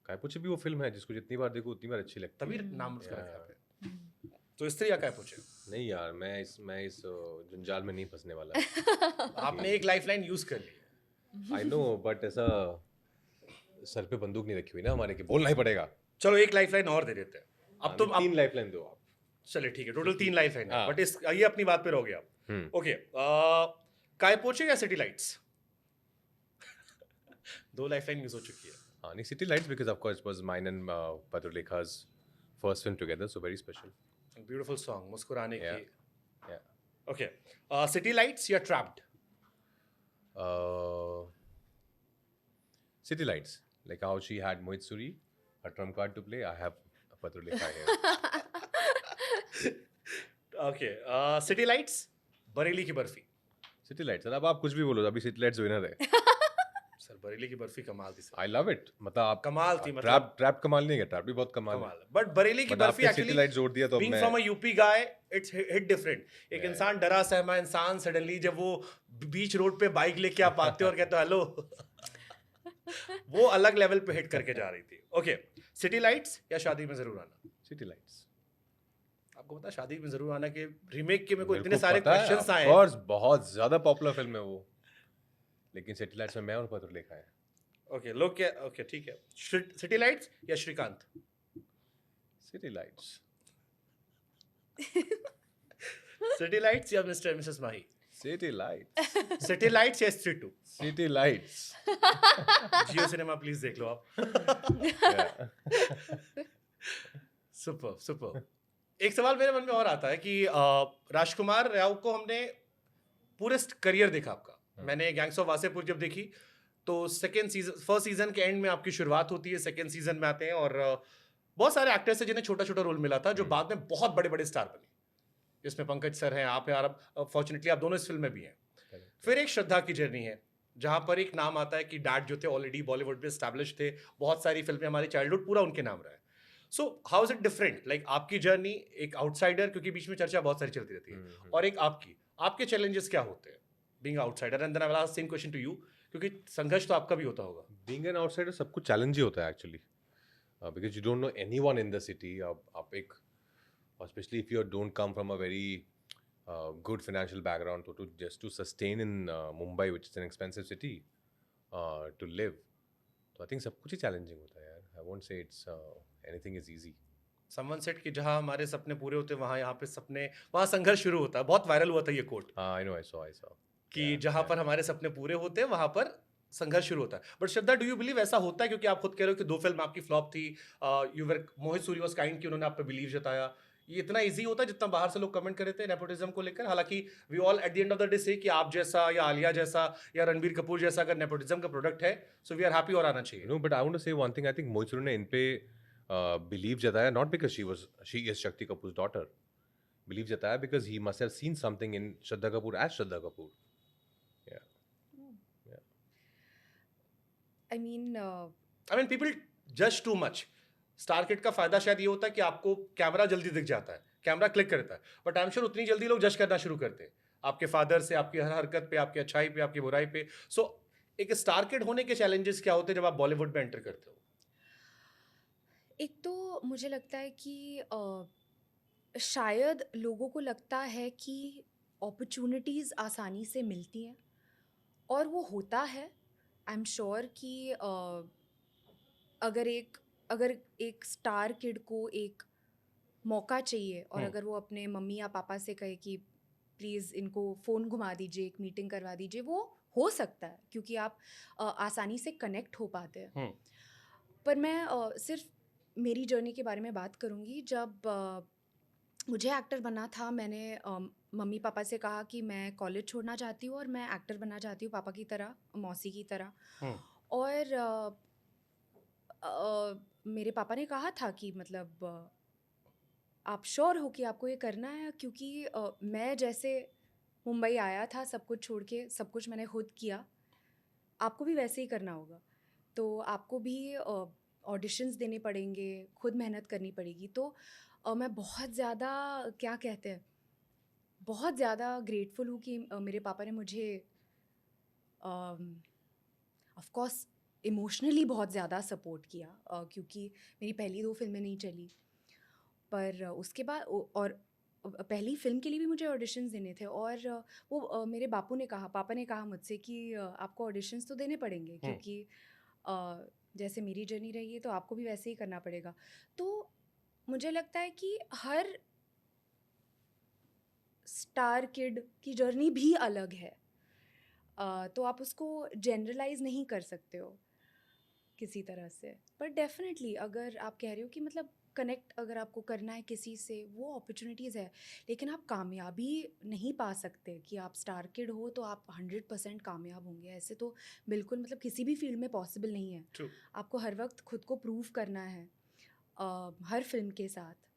कायपोचे भी वो फिल्म है जिसको जितनी बार देखो उतनी बार अच्छी लगती तभी है। नाम उसका रखा है आपने। तो स्त्री या काय पोचे? नहीं यार, मैं इस जंजाल में नहीं फंसने वाला। आपने एक लाइफलाइन यूज कर ली। आई नो, बट ऐसा सर पे बंदूक नहीं रखी हुई ना हमारे, के बोलना ही पड़ेगा। चलो एक लाइफलाइन और दे देते हैं। अब तो तीन लाइफलाइन दो आप। चलिए ठीक है, टोटल 3 लाइफलाइन है, हाँ। बट इस ये अपनी बात पे रहोगे आप। ओके, काय पोचे या सिटी लाइट्स? 2 लाइफलाइन यूज हो चुकी है। हाँ नहीं, city lights because of course was mine and Patralekha's first film together, so very special. Beautiful song, मुस्कुराने Yeah. की। Yeah. ओके, सिटी लाइट्स या trapped? City Lights, like how she had Mohit Suri, a trump card to play. I have Pत्रलेखा here. Okay, city lights Bareilly की barfi? City Lights, sir अब आप कुछ भी बोलो, अभी City Lights विनर है। सर बरेली की बर्फी कमाल थी सर, आई लव इट, मतलब आप कमाल थी, मतलब ट्रैप ट्रैप कमाल नहीं है, ट्रैप भी बहुत कमाल है, कमाल। बट बरेली की बट बर्फी आपने सिटी एक्चुअली लाइट जोड़ दिया तो अब बीइंग मैं from a UP guy it's hit different. एक Yeah, इंसान डरा सहमा इंसान सडनली जब वो बीच रोड पे बाइक लेके आप आते हो और कहते हो हेलो वो अलग लेवल पे हिट करके जा रही थी। ओके, सिटी लाइट्स या शादी में जरूर आना? City lights. आपको पता है शादी में जरूर आना के रीमेक के मेरे को मेरे इतने को सारे पता है, क्वेश्चंस ऑफ आए हैं। कोर्स बहुत ज्यादा पॉपुलर फिल्म है वो, लेकिन सिटी लाइट्स में मैं और पत्र लिखा है। ओके लोग क्या, ओके ठीक है, सिटी लाइट्स या Srikanth? City lights. City lights या mister missus Mahi? City lights. City lights या street two? City lights. Jio cinema please देख लो आप। Super super. एक सवाल मेरे मन में और आता है कि राजकुमार राव को हमने पूरे करियर देखा आपका। मैंने गैंग्स ऑफ वासेपुर जब देखी तो सेकंड सीजन, फर्स्ट सीजन के एंड में आपकी शुरुआत होती है, सेकंड सीजन में आते हैं और बहुत सारे एक्टर्स हैं जिन्हें छोटा छोटा रोल मिला था जो बाद में बहुत बड़े बड़े स्टार बने, जिसमें पंकज सर हैं, आप हैं, और फॉर्चुनेटली आप दोनों इस फिल्म में भी हैं। फिर एक श्रद्धा की जर्नी है जहां पर एक नाम आता है कि डैड जो थे ऑलरेडी बॉलीवुड में एस्टैब्लिश थे, बहुत सारी फिल्में, हमारी चाइल्डहुड पूरा उनके नाम रहा है। So how is it different, like आपकी जर्नी, एक आउटसाइडर, क्योंकि बीच में चर्चा बहुत सारी चलती रहती है, और एक आपके चैलेंजेस क्या होते हैं being outsider? And then I will ask same question to you, क्योंकि संघर्ष तो आपका भी होता होगा। बीइंग एन आउटसाइडर सब कुछ चैलेंज ही होता है actually, because you don't know anyone in the city. आप एक, specially if you don't come from a very good financial background to just to sustain in Mumbai, which is an expensive city to live. तो I think सब कुछ ही challenging होता है यार. I won't say it's anything is easy. Someone set कि जहां हमारे सपने पूरे होते हैं वहां यहाँ पे सपने, वहां संघर्ष शुरू होता है। बहुत वायरल हुआ था ये coat I know, I saw. कि Yeah, जहां yeah. पर हमारे सपने पूरे होते हैं वहां पर संघर्ष शुरू होता है। But Shraddha, do you believe ऐसा होता है? क्योंकि आप खुद कह रहे हो कि 2 फिल्म आपकी फ्लॉप थी, मोहित सूरी वाज काइंड कि उन्होंने आप पे बिलीव जताया। ये इतना इजी होता है जितना बाहर से लोग कमेंट कर रहे थे नेपोटिज्म को लेकर? हालांकि we all at the end of the day say कि आप जैसा या आलिया जैसा या रणबीर कपूर जैसा अगर नेपोटिज्म का प्रोडक्ट है, सो वी आर हैप्पी और आना चाहिए। No, but I want to say one thing. I think मोहित सूरी ने इन पे believe जताया, not because she is Shakti Kapoor's daughter. Believe जताया because he must have seen something in Shraddha Kapoor as Shraddha Kapoor. Yeah. I mean, people जज too much. Star kid का फायदा शायद ये होता है कि आपको कैमरा जल्दी दिख जाता है, कैमरा क्लिक करता है, बट आई एम श्योर उतनी जल्दी लोग जज करना शुरू करते हैं आपके फादर से, आपकी हर हरकत पे, आपकी अच्छाई पे, आपकी बुराई पे। सो एक स्टार किड होने के चैलेंजेस क्या होते हैं जब आप बॉलीवुड में एंटर करते हो? एक तो मुझे लगता है कि शायद लोगों को लगता है कि अपॉर्चुनिटीज़ आसानी से मिलती हैं, और वो होता है। आई एम श्योर कि अगर एक स्टार किड को एक मौका चाहिए और अगर वो अपने मम्मी या पापा से कहे कि प्लीज़ इनको फ़ोन घुमा दीजिए, एक मीटिंग करवा दीजिए, वो हो सकता है क्योंकि आप आसानी से कनेक्ट हो पाते हैं। पर मैं सिर्फ मेरी जर्नी के बारे में बात करूँगी। जब मुझे एक्टर बनना था, मैंने मम्मी पापा से कहा कि मैं कॉलेज छोड़ना चाहती हूँ और मैं एक्टर बनना चाहती हूँ पापा की तरह, मौसी की तरह। और मेरे पापा ने कहा था कि मतलब आप श्योर हो कि आपको ये करना है? क्योंकि मैं जैसे मुंबई आया था सब कुछ छोड़ के, सब कुछ मैंने खुद किया, आपको भी वैसे ही करना होगा। तो आपको भी ऑडिशंस देने पड़ेंगे, खुद मेहनत करनी पड़ेगी। तो मैं बहुत ज़्यादा, क्या कहते हैं, बहुत ज़्यादा ग्रेटफुल हूँ कि मेरे पापा ने मुझे ऑफ कोर्स इमोशनली बहुत ज़्यादा सपोर्ट किया, क्योंकि मेरी पहली 2 फिल्में नहीं चली। पर उसके बाद और पहली फ़िल्म के लिए भी मुझे ऑडिशंस देने थे, और वो मेरे पापा ने कहा मुझसे कि आपको ऑडिशंस तो देने पड़ेंगे, क्योंकि जैसे मेरी जर्नी रही है तो आपको भी वैसे ही करना पड़ेगा। तो मुझे लगता है कि हर स्टार किड की जर्नी भी अलग है, तो आप उसको जनरलाइज नहीं कर सकते हो किसी तरह से। पर डेफिनेटली अगर आप कह रहे हो कि मतलब कनेक्ट अगर आपको करना है किसी से, वो अपॉर्चुनिटीज़ है, लेकिन आप कामयाबी नहीं पा सकते कि आप स्टार किड हो तो आप 100% कामयाब होंगे। ऐसे तो बिल्कुल मतलब किसी भी फील्ड में पॉसिबल नहीं है। True. आपको हर वक्त खुद को प्रूव करना है हर फिल्म के साथ।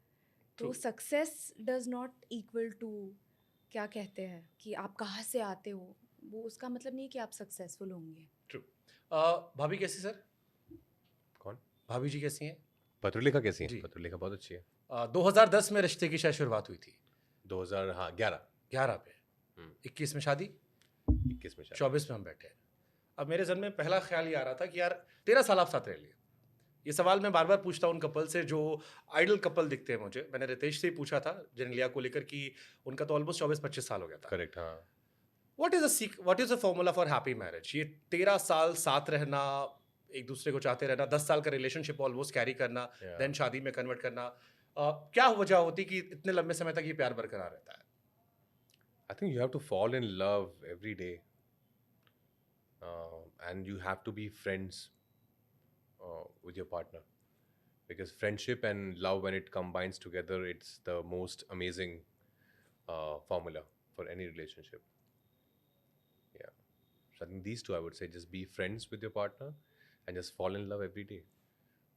तो True. Success does not equal to, क्या कहते हैं, कि आप कहाँ से आते हो, वो उसका मतलब नहीं कि आप सक्सेसफुल होंगे। ट्रू। भाभी कैसी सर? कौन? भाभी जी कैसी हैं? पत्रलेखा कैसी है? जी। पत्रलेखा बहुत अच्छी है। 2010 में रिश्ते की शायद शुरुआत हुई थी, 2000 हाँ 11 11 पे, हम्म, 21 में शादी, 21 में शायद। 24 में हम बैठे हैं। अब मेरे जन में पहला ख्याल ये आ रहा था कि यार 13 साल आप साथ रह लिए। ये सवाल मैं बार बार पूछता हूँ उन कपल से जो आइडल कपल दिखते हैं मुझे। मैंने रितेश से ही पूछा था जेनेलिया को लेकर कि उनका तो ऑलमोस्ट 24-25 साल हो गया था। करेक्ट, हाँ। What is the formula for happy marriage? ये 13 साल साथ रहना, एक दूसरे को चाहते रहना, 10 साल का रिलेशनशिप ऑलमोस्ट कैरी करना, Yeah. देन शादी में कन्वर्ट करना, क्या वजह होती कि इतने लंबे समय तक ये प्यार बरकरार रहता है? I think you have to fall in love every day, and you have to be friends with your partner, because friendship and love, when it combines together, it's the most amazing formula for any relationship. Yeah, so I think these two, I would say, just be friends with your partner and just fall in love every day.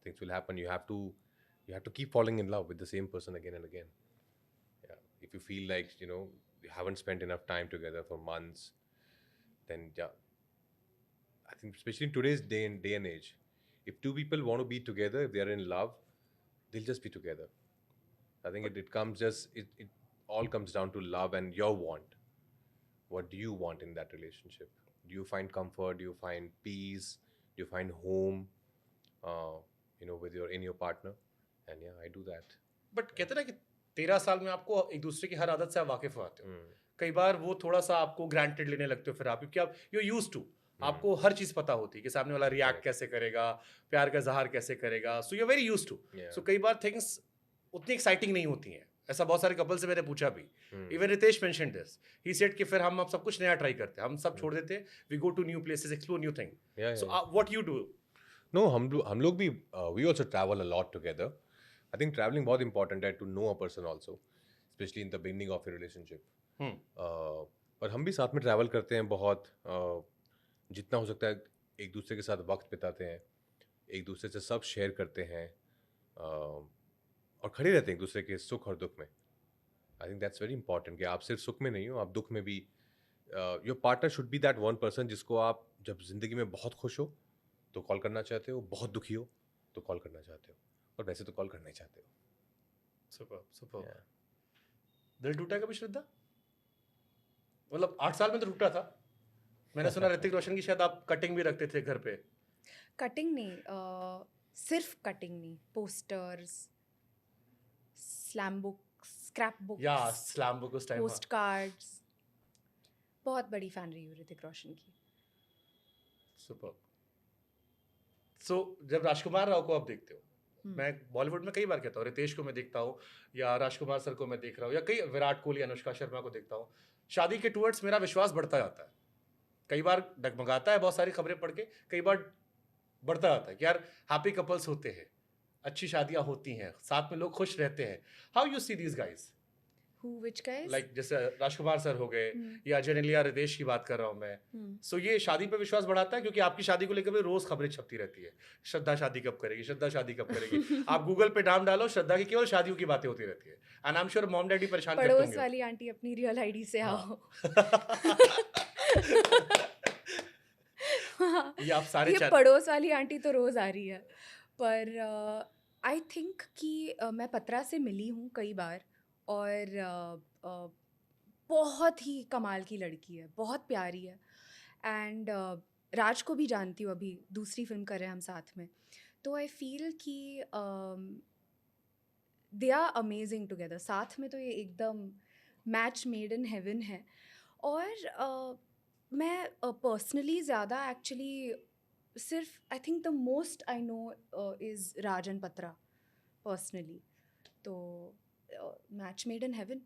Things will happen. You have to keep falling in love with the same person again and again. Yeah, if you feel like you haven't spent enough time together for months, then yeah, I think especially in today's day and age, if two people want to be together, if they are in love, they'll just be together. I think it all comes down to love and your want. What do you want in that relationship? Do you find comfort? Do you find peace? Do you find home? With your partner? And yeah, I do that. But कहते हैं ना कि 13 साल में आपको एक दूसरे की हर आदत से आप वाकिफ हो आते हो। Mm. कई बार वो थोड़ा सा आपको ग्रांटेड लेने लगते हो फिर आप, क्योंकि आप यू यूज टू, आपको हर चीज पता होती है कि सामने वाला रिएक्ट Correct. कैसे करेगा, प्यार का इजहार कैसे करेगा, so you very use to. Yeah. So कई बार थिंग्स उतनी एक्साइटिंग नहीं होती हैं। ऐसा बहुत सारे कपल से मैंने पूछा भी। Hmm. Even Ritesh mention this, he said कि फिर हम अब सब कुछ नया ट्राई करते हैं, हम सब छोड़ देते हैं, we go to new places, explore new thing. Yeah, so yeah. What you do? No, हम लोग भी we also travel a lot together. I think traveling बहुत important है to know a person also, especially in the beginning of a relationship. पर हम भी साथ में travel करते हैं बहुत, जितना हो सकता है एक दूसरे के साथ वक्त बिताते हैं, एक दूसरे से सब शेयर करते हैं, और खड़े रहते हैं एक दूसरे के सुख और दुख में. I think that's very important कि आप सिर्फ सुख में नहीं हो, आप दुख में भी. Your partner should be that one person जिसको आप जब जिंदगी में बहुत खुश हो तो कॉल करना चाहते हो, बहुत दुखी हो तो कॉल करना चाहते हो, और वैसे तो कॉल करना ही चाहते हो. सुपर। Yeah. दिल टूटा कभी श्रद्धा? मतलब 8 साल में तो टूटा था। मैंने सुना ऋतिक रोशन की शायद आप कटिंग भी रखते थे घर पे। कटिंग नहीं, सिर्फ कटिंग नहीं, posters, slam books, scrap books, या स्लैम बुक उस टाइम। Post cards. बहुत बड़ी फैन रही हूँ ऋतिक रोशन की। सुपर। सो जब राजकुमार राव को आप देखते हो, मैं बॉलीवुड में कई बार कहता हूँ, रितेश को मैं देखता हूँ या राजकुमार सर को मैं देख रहा हूँ या कई विराट कोहली, अनुष्का शर्मा को देखता हूँ, शादी के टूवर्ड्स मेरा विश्वास बढ़ता जाता है। कई बार डगमगाता है बहुत सारी खबरें पढ़ के, कई बार बढ़ता जाता है कि यार हैप्पी कपल्स होते हैं, अच्छी शादियां होती हैं, साथ में लोग खुश रहते हैं। How you see these guys? Who, which guys? Like जैसे राजकुमार सर हो गए या जेनेलिया, रितेश की बात कर रहा हूँ मैं। सो ये शादी पे विश्वास बढ़ाता है, क्योंकि आपकी शादी को लेकर भी रोज खबरें छपती रहती है, श्रद्धा शादी कब करेगी, श्रद्धा शादी कब करेगी। आप गूगल पे नाम डालो, श्रद्धा की केवल शादियों की बातें होती रहती है। And I am sure mom daddy परेशान करते पड़ोस होंगे। वाली आंटी अपनी रियल आईडी से आओ। ये आप सारे ये पड़ोस वाली आंटी तो रोज आ रही है, पर आई थिंक कि मैं पत्रा से मिली हूँ कई बार, और बहुत ही कमाल की लड़की है, बहुत प्यारी है। एंड राज को भी जानती हूँ, अभी दूसरी फिल्म कर रहे हैं हम साथ में, तो आई फील कि दे आर अमेजिंग टुगेदर। साथ में तो ये एकदम मैच मेड इन हेवन है। और मैं पर्सनली ज़्यादा एक्चुअली सिर्फ I think the most I know is Raj and पत्रा पर्सनली, तो match made in heaven.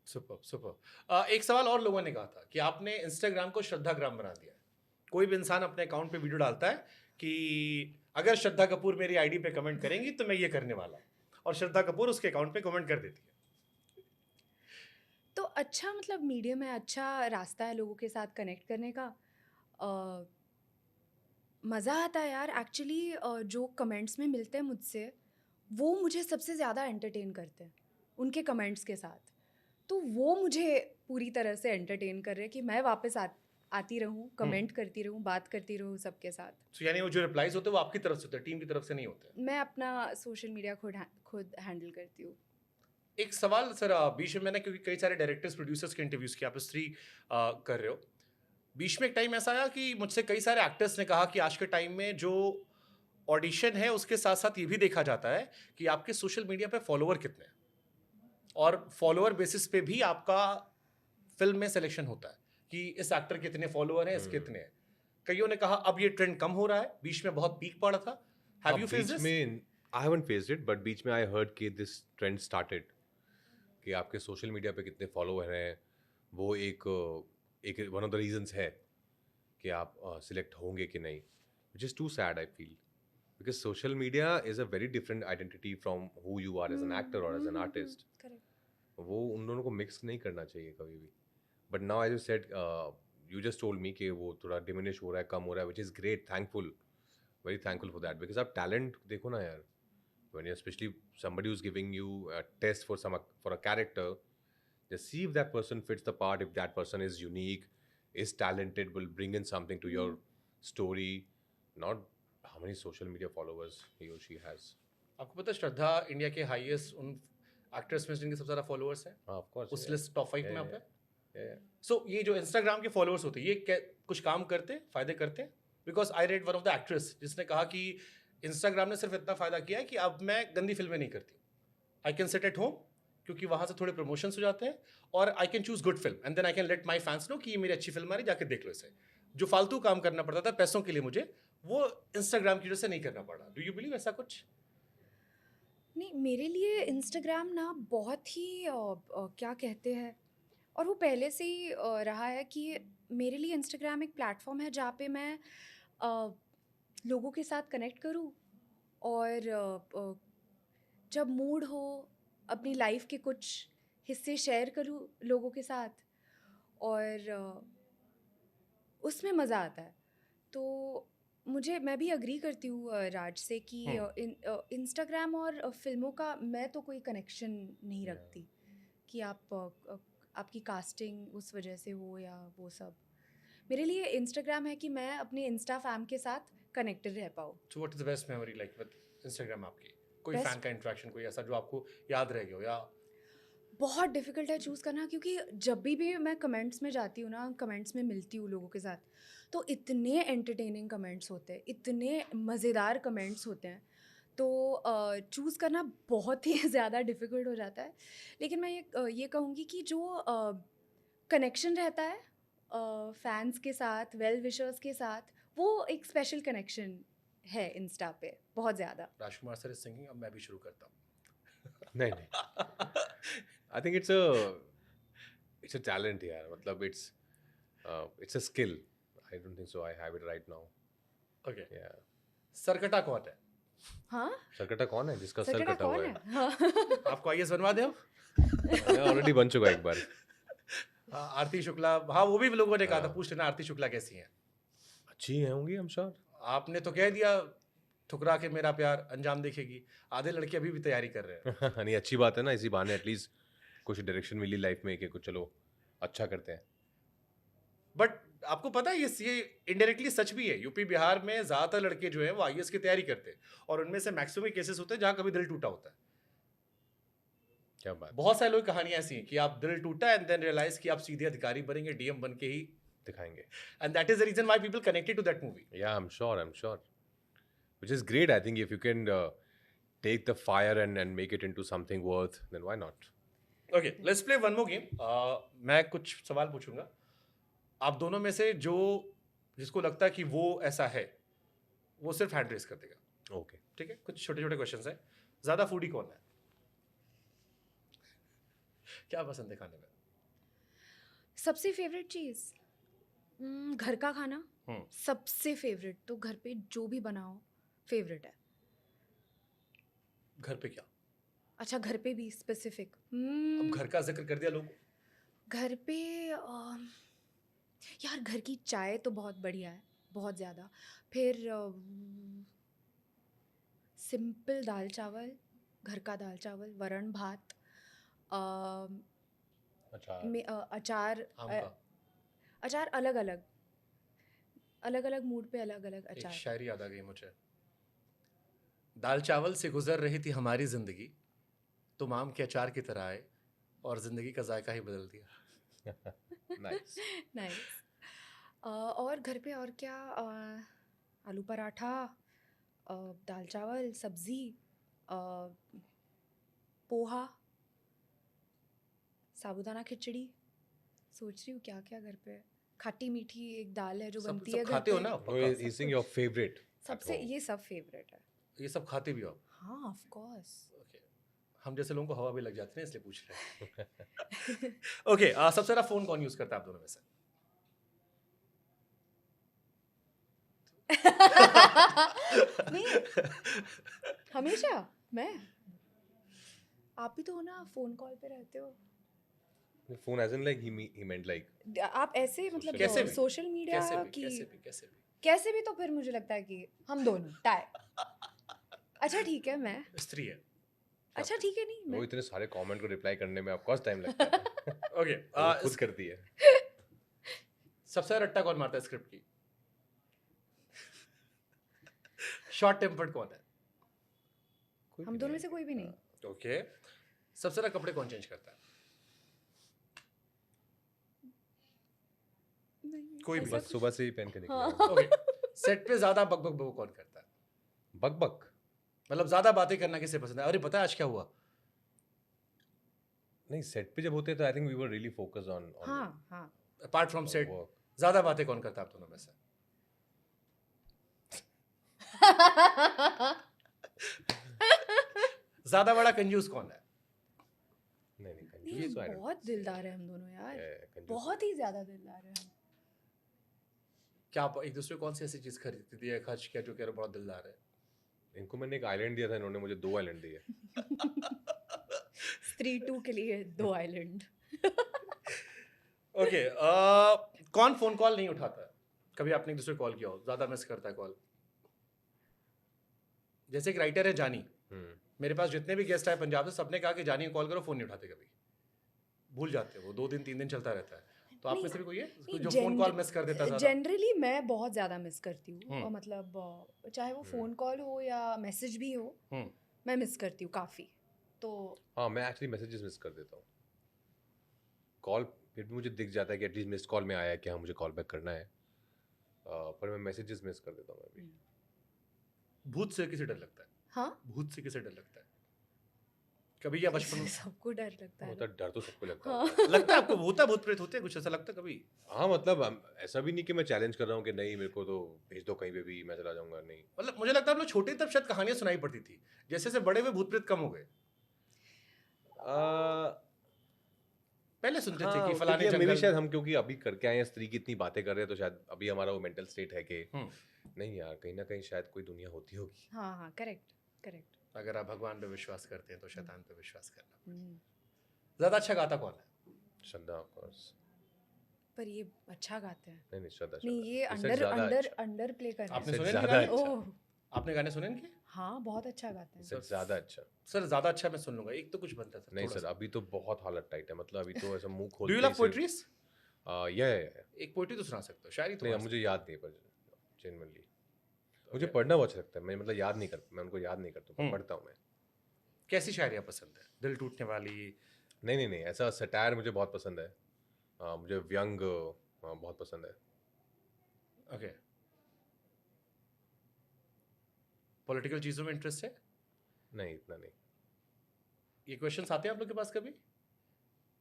Super. एक सवाल और लोगों ने कहा था कि आपने इंस्टाग्राम को श्रद्धाग्राम बना दिया है। कोई भी इंसान अपने अकाउंट पे वीडियो डालता है कि अगर श्रद्धा कपूर मेरी आईडी पे कमेंट करेंगी तो मैं ये करने वाला हूँ, और श्रद्धा कपूर उसके अकाउंट पे कमेंट कर देती है। तो अच्छा, मतलब मीडियम है, अच्छा रास्ता है लोगों के साथ कनेक्ट करने का। मज़ा आता है यार एक्चुअली। जो कमेंट्स में मिलते हैं मुझसे, वो मुझे सबसे ज़्यादा एंटरटेन करते हैं उनके कमेंट्स के साथ। तो वो मुझे पूरी तरह से एंटरटेन कर रहे हैं कि मैं वापस आती रहूं, कमेंट करती रहूं, बात करती रहूं सबके साथ। So, यानी वो जो रिप्लाईज होते हैं वो आपकी तरफ से होते हैं, टीम की तरफ से नहीं होते। मैं अपना सोशल मीडिया खुद हैंडल करती हूँ। एक सवाल सर, बीच में मैंने क्योंकि कई सारे डायरेक्टर्स प्रोड्यूसर्स के इंटरव्यूज किए, आप स्त्री कर रहे हो, बीच में एक टाइम ऐसा आया कि मुझसे कई सारे एक्टर्स ने कहा कि आज के टाइम में जो ऑडिशन है उसके साथ साथ ये भी देखा जाता है कि आपके सोशल मीडिया पे फॉलोअर कितने हैं, और फॉलोअर बेसिस पे भी आपका फिल्म में सिलेक्शन होता है कि इस एक्टर के इतने फॉलोअर हैं, इसके इतने हैं। कईयों ने कहा अब ये ट्रेंड कम हो रहा है, बीच में बहुत पीक पड़ा था। हैव यू फेस्ड बीच दिस? में I haven't faced it, but बीच में आई हर्ड कि दिस ट्रेंड स्टार्टेड कि आपके सोशल मीडिया पे कितने फॉलोअर हैं वो एक वन ऑफ द रीजंस है कि आप सिलेक्ट होंगे कि नहीं, which is too sad I feel, because social media is a very different identity from who you are as an actor और एज एन आर्टिस्ट। करेक्ट। वो उन दोनों को मिक्स नहीं करना चाहिए कभी भी। But now as you said, you just told me कि वो थोड़ा डिमिनिश हो रहा है, कम हो रहा है, which is great, thankful, very thankful for that, because आप टैलेंट देखो ना यार, when you're especially somebody who's giving you a test for a character, just see if that person fits the part, if that person is unique, is talented, will bring in something to your story, not how many social media followers he or she has. आपको पता है श्रद्धा India के highest उन actors में जिनके सबसे ज्यादा followers हैं, Of course, उस yeah. लिस्ट टॉप 5 में Yeah, आप है। yeah. सो ये जो इंस्टाग्राम के फॉलोअर्स होते हैं ये कुछ काम करते हैं, फायदे करते हैं? Because I read one of the actress जिसने कहा कि इंस्टाग्राम ने सिर्फ इतना फायदा किया है कि अब मैं गंदी फिल्में नहीं करती, I can sit at home, क्योंकि वहां से थोड़े प्रमोशंस हो जाते हैं, और I can choose good film and then I can let my fans know कि ये मेरी अच्छी फिल्म आ रही, जाके देख लो इसे। जो फालतू काम करना पड़ता था पैसों के लिए मुझे, वो इंस्टाग्राम की वजह से नहीं करना पड़ा। डू यू बिलीव ऐसा कुछ? नहीं, मेरे लिए इंस्टाग्राम ना बहुत ही क्या कहते हैं, और वो पहले से ही रहा है कि मेरे लिए इंस्टाग्राम एक प्लेटफॉर्म है जहाँ पे मैं लोगों के साथ कनेक्ट करूँ, और जब मूड हो अपनी लाइफ के कुछ हिस्से शेयर करूँ लोगों के साथ, और उसमें मज़ा आता है। तो मैं भी अग्री करती हूँ राज से कि इंस्टाग्राम और फिल्मों का मैं तो कोई कनेक्शन नहीं रखती कि आपकी कास्टिंग उस वजह से हो या वो सब। मेरे लिए इंस्टाग्राम है कि मैं अपने इंस्टा फैम के साथ कनेक्टेड रह पाऊँ। So what is the best memory like with Instagram आपकी? कोई Best- फैन का इंटरेक्शन, कोई ऐसा जो आपको याद रह गया हो? या बहुत डिफ़िकल्ट है चूज़ करना, क्योंकि जब भी मैं कमेंट्स में जाती हूँ ना, कमेंट्स में मिलती हूँ लोगों के साथ, तो इतने एंटरटेनिंग कमेंट्स होते हैं, इतने मज़ेदार कमेंट्स होते हैं, तो चूज़ करना बहुत ही ज़्यादा डिफ़िकल्ट हो जाता है। लेकिन मैं ये कहूँगी कि जो कनेक्शन रहता है फैंस के साथ, वेल विशर्स के साथ, वो एक स्पेशल कनेक्शन है इंस्टा पे, बहुत ज़्यादा। राजकुमार सर इज सिंगिंग, अब मैं भी शुरू करता हूँ। नहीं नहीं, I think it's a talent यार, मतलब it's a skill, I don't think so I have it right now. Okay, या सरकटा कौन है? हाँ, सरकटा कौन है जिसका सर सरकटा कटा कौन हुआ है? है? हाँ। आपको आईएएस बनवा दे हम? ऑलरेडी बन चुका है एक बार। हाँ, आरती शुक्ला, हाँ वो भी लोगों ने कहा था, पूछ लेना आरती शुक्ला कैसी हैं। अच्छी है होंगी, आई एम श्योर। आपने तो कह दिया ठुकरा के मेरा प्यार अंजाम देखेगी, आधे लड़के अभी भी तैयारी कर रहे हैं। नहीं, अच्छी बात है ना, इसी बहाने एटलीस्ट कुछ डायरेक्शन मिली लाइफ में कि कुछ चलो अच्छा करते हैं। बट आपको पता है ये इनडायरेक्टली सच भी है, यूपी बिहार में ज्यादातर लड़के जो हैं वो आईएएस की तैयारी करते हैं, और उनमें से मैक्सिमम केसेस होते हैं जहां कभी दिल टूटा होता है। क्या बात, बहुत सारे लोग कहानियां ऐसी हैं कि आप दिल टूटा एंड देन रियलाइज कि आप सीधे अधिकारी बनेंगे, डीएम बन के ही, दिखाएंगे। And that is the reason why people connected to that movie. Yeah, I'm sure. Which is great. I think if you can take the fire and make it into something worth, then why not? Okay, let's play one more game. मैं कुछ सवाल पूछूंगा, आप दोनों में से जिसको लगता है कि वो ऐसा है, वो सिर्फ हैंड रेस कर देगा। Okay. ठीक है, कुछ छोटे छोटे क्वेश्चंस हैं। ज्यादा फूडी कौन है? क्या पसंद है खाने में? सबसे फेवरेट चीज़ घर का खाना। सबसे फेवरेट तो घर पे जो भी बनाओ फेवरेट है। घर पे क्या? अच्छा, घर पे भी स्पेसिफिक? अब घर का जिक्र कर दिया लोग। घर पे यार घर की चाय तो बहुत बढ़िया है, बहुत ज़्यादा। फिर सिंपल दाल चावल, घर का दाल चावल, वरण भात, अच्छा। अचार। आम का? अचार अलग अलग, अलग अलग मूड पे अलग अलग एक अचार। शायरी याद आ गई मुझे। दाल चावल से गुजर रही थी हमारी जिंदगी, तुम आम के अचार की तरह आए और जिंदगी का जायका ही बदल दिया। नाइस। नाइस। और घर पे और क्या? आलू पराठा, दाल चावल, सब्जी, पोहा, साबूदाना खिचड़ी। सोच रही हूँ क्या क्या घर पे है। खट्टी मीठी एक दाल है जो सब बनती सब है घर खाते हो पे। ना नो, पक्का? he's saying your favorite at सबसे home. ये सब फेवरेट है। ये सब खाते भी हो आप? हाँ ऑफ कोर्स। ओके, हम जैसे लोगों को हवा भी लग जाती है इसलिए पूछ रहे हैं। ओके, सबसे ज्यादा फोन कौन यूज करता है आप दोनों में से? नहीं, हमेशा मैं। आप भी तो हो ना, फोन कॉल पे रहते हो। Phone as in like he meant like आप ऐसे मतलब कैसे भी? सोशल मीडिया कैसे भी की कैसे भी कैसे भी कैसे भी, तो फिर मुझे लगता है कि हम दोनों टाई। अच्छा ठीक है मैं। स्त्री है। अच्छा ठीक है नहीं वो मैं। इतने सारे कमेंट को रिप्लाई करने में ऑफ कोर्स टाइम लगता है। ओके, वो खुद करती है। सबसे ज्यादा रट्टा कौन मारता है स्क्रिप्ट की? शॉर्ट टेम्पर्ड कौन है? कोई हम भी दोनों में नहीं से कोई भी नहीं। ओके, सबसे ज्यादा कपड़े कौन चेंज करता है? कोई भी। ऐसा बस सुबह से ही पहन के निकला हाँ। है। ओके, सेट पे ज्यादा बक बक बक कौन करता है? बक बक मतलब ज्यादा बातें करना किसे पसंद है? अरे पता है आज क्या हुआ? नहीं, सेट पे जब होते हैं तो I think we were really focused on हाँ हाँ। Apart from set work. ज्यादा बातें कौन करता है आप दोनों में से? ज्यादा बड़ा कंजूस कौन है? नहीं नहीं, नहीं, कंजूस तो I don't बहुत say. दिलदार है हम दोनों यार। कंजूस बहुत ही ज्यादा दिलदार है हम। क्या आप एक दूसरे को कौन सी ऐसी चीज खरीदती थी या खर्च किया जो कह रहे हो बहुत दिलदार है? इनको मैंने एक आइलैंड दिया था, इन्होंने मुझे 2 आइलैंड दिए। स्त्री 2 के लिए 2 आइलैंड। ओके, कौन फोन कॉल नहीं उठाता है? कभी आपने एक दूसरे को कॉल किया हो, ज्यादा मिस करता है कॉल? जैसे एक राइटर है जानी, हम्म। मेरे पास जितने भी गेस्ट आए पंजाब से सबने कहा कि जानी को कॉल करो, फोन नहीं उठाते कभी, भूल जाते हैं वो, 2 दिन 3 दिन चलता रहता है। तो आप में से भी कोई है जो फोन कॉल मिस कर देता है ज्यादा? जनरली मैं बहुत ज्यादा मिस करती हूँ। और मतलब चाहे वो हम्म। फोन कॉल हो या मैसेज भी हो, हम्म, मैं मिस करती हूँ काफी। तो हाँ, मैं एक्चुअली मैसेजेस मिस कर देता हूँ। कॉल फिर भी मुझे दिख जाता है कि एटलीस्ट मिस कॉल में आया है कि हाँ मुझे कॉल बैक करना है, पर मैं मैसेजेस मिस कर देता हूँ मैं भी। भूत से किसे डर लगता है? हाँ, भूत से किसे डर लगता है? कभी या बचपन में सबको डर लगता है होता ना। डर तो सबको लगता हाँ। है। लगता है आपको भूत भूत प्रेत होते हैं कुछ, ऐसा लगता है कभी? हाँ मतलब ऐसा भी नहीं कि मैं चैलेंज कर रहा हूँ कि नहीं मेरे को तो भेज दो कहीं पे भी, मैं चला जाऊंगा, नहीं। मतलब मुझे लगता है हम लोग छोटे तब शायद कहानियां सुनाई पड़ती थी, जैसे जैसे बड़े हुए भूत प्रेत कम हो गए। पहले सुनते थे हाँ, कि क्योंकि फलाने अब maybe जंगल शायद हम क्योंकि अभी करके आए हैं, स्त्री की इतनी बातें कर रहे हैं, तो शायद अभी हमारा वो मेंटल स्टेट है कि नहीं यार, कहीं ना कहीं शायद कोई दुनिया होती होगी। हाँ हाँ, करेक्ट करेक्ट। अगर आप भगवान पे विश्वास करते हैं तो शैतान पे विश्वास करना। ज्यादा अच्छा गाता कौन है? श्रद्धा ऑफ कोर्स। पर ये अच्छा गाते हैं। नहीं नहीं, श्रद्धा नहीं, ये इससे अंडर ज़्यादा अंडर अच्छा। अंडर प्ले कर रहे आपने हैं। सुने ज़्यादा गाने? अच्छा। ओह आपने गाने सुने इनके? हाँ, बहुत अच्छा गाते हैं। इससे ज़्यादा अच्छा। सर ज्यादा अच्छा मैं सुन लूंगा, एक तो कुछ बनता था नहीं सर, अभी तो बहुत हालत टाइट है, मतलब अभी तो ऐसा मुंह डू खोलते यू ही लव पोएट्रीज? या एक पोएट्री तो सुना सकते हो, शायरी तो नहीं, गा मुझे याद नहीं है, पर जेन्युइनली मुझे पढ़ना बहुत अच्छा लगता है। मैं मतलब याद नहीं कर, मैं उनको याद नहीं करता, पर पढ़ता हूँ मैं। सकते। कैसी शायरियाँ पसंद है? दिल टूटने वाली? नहीं नहीं नहीं, ऐसा सटायर मुझे बहुत पसंद है। मुझे व्यंग बहुत पसंद है। ओके, पॉलिटिकल चीजों में इंटरेस्ट है? नहीं, इतना नहीं। ये क्वेश्चंस आते हैं आप लोग के पास कभी?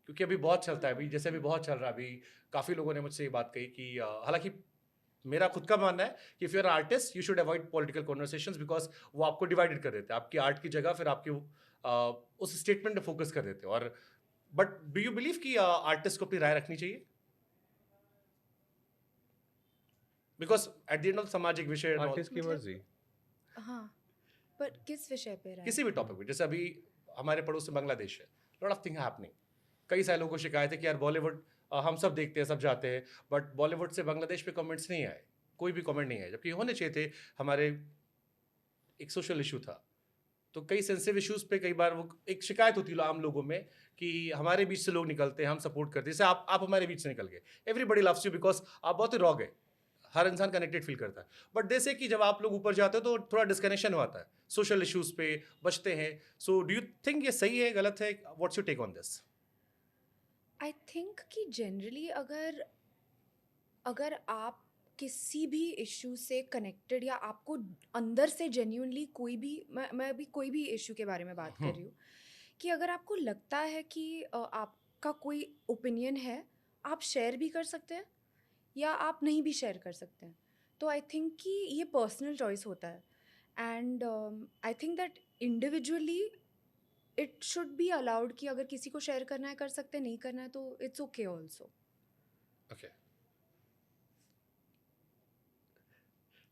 क्योंकि अभी बहुत चलता है, अभी जैसे अभी बहुत चल रहा है, अभी काफी लोगों ने मुझसे ये बात कही कि हालांकि मेरा खुद का मानना है कि if you are artist you should avoid political conversations, because वो आपको डिवाइडेड कर देते हैं, आपकी आर्ट की जगह फिर आपकी उस स्टेटमेंट पे फोकस कर देते हैं। और बट डू यू बिलीव कि आर्टिस्ट को अपनी राय रखनी चाहिए? Because at the end of सामाजिक विषय and all, आर्टिस्ट की मतलब- मर्जी। हाँ, पर किस विषय पे रहा है? किसी भी टॉपिक पे, जैसे अभी हमारे पड़ोस में बांग्लादेश है, लॉट ऑफ थिंग हैपनिंग, कई सारे लोगों को शिकायत है कि यार बॉलीवुड हम सब देखते हैं, सब जाते हैं, बट बॉलीवुड से बांग्लादेश पे कमेंट्स नहीं आए, कोई भी कमेंट नहीं आए, जबकि होने चाहिए थे। हमारे एक सोशल इशू था, तो कई सेंसिटिव इश्यूज पे कई बार वो एक शिकायत होती है आम लोगों में कि हमारे बीच से लोग निकलते हैं, हम सपोर्ट करते हैं, जैसे आप हमारे बीच से निकल गए, एवरीबडी लव्स यू बिकॉज आप बहुत ही रॉ गए, हर इंसान कनेक्टेड फील करता है, बट दे से कि जब आप लोग ऊपर जाते हो तो थोड़ा डिस्कनेक्शन हो आता है, सोशल इश्यूज पे बचते हैं. सो डू यू थिंक ये सही है, गलत है? What's your take on this? I think कि जनरली अगर अगर आप किसी भी इशू से कनेक्टेड या आपको अंदर से जेन्यूनली कोई भी मैं अभी कोई भी इशू के बारे में बात कर रही हूँ कि अगर आपको लगता है कि आपका कोई ओपिनियन है, आप शेयर भी कर सकते हैं या आप नहीं भी शेयर कर सकते हैं. तो आई थिंक कि ये पर्सनल चॉइस होता है and I think that individually it should be allowed कि अगर किसी को शेयर करना है कर सकते हैं, नहीं करना है तो इट्स ओके ऑल्सो. ओके,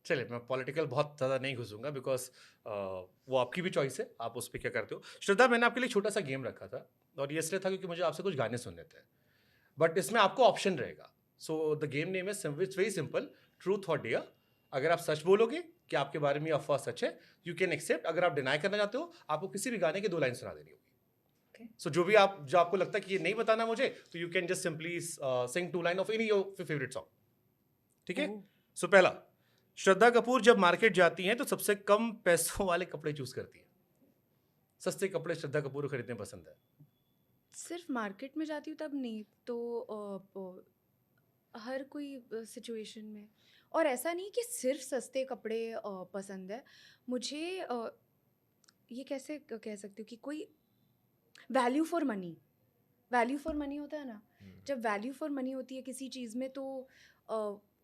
चलिए मैं पॉलिटिकल बहुत ज़्यादा नहीं घुसूंगा बिकॉज वो आपकी भी चॉइस है, आप उस पर क्या करते हो. श्रद्धा, मैंने आपके लिए छोटा सा गेम रखा था और ये इसलिए था क्योंकि मुझे आपसे कुछ गाने सुनने थे, बट इसमें आपको ऑप्शन रहेगा. So the game name is very simple, truth और डेयर. अगर आप सच बोलोगे कि आपके बारे में ये अफवाह सच है, यू कैन एक्सेप्ट. अगर आप डिनाई करना चाहते हो, आपको किसी भी गाने के 2 लाइन सुना देनी होगी. सो जो आपको लगता है कि ये नहीं बताना मुझे, तो you can just simply sing 2 line of any your favourite song. ठीक है? सो पहला, श्रद्धा कपूर जब मार्केट जाती हैं तो सबसे कम पैसों वाले कपड़े चूज करती हैं. सस्ते कपड़े श्रद्धा कपूर को खरीदने पसंद है. सिर्फ मार्केट में जाती हूँ तब नहीं, तो हर कोई सिचुएशन में. और ऐसा नहीं कि सिर्फ सस्ते कपड़े पसंद है मुझे. ये कैसे कह सकती हूँ कि कोई वैल्यू फॉर मनी होता है ना. जब वैल्यू फॉर मनी होती है किसी चीज़ में तो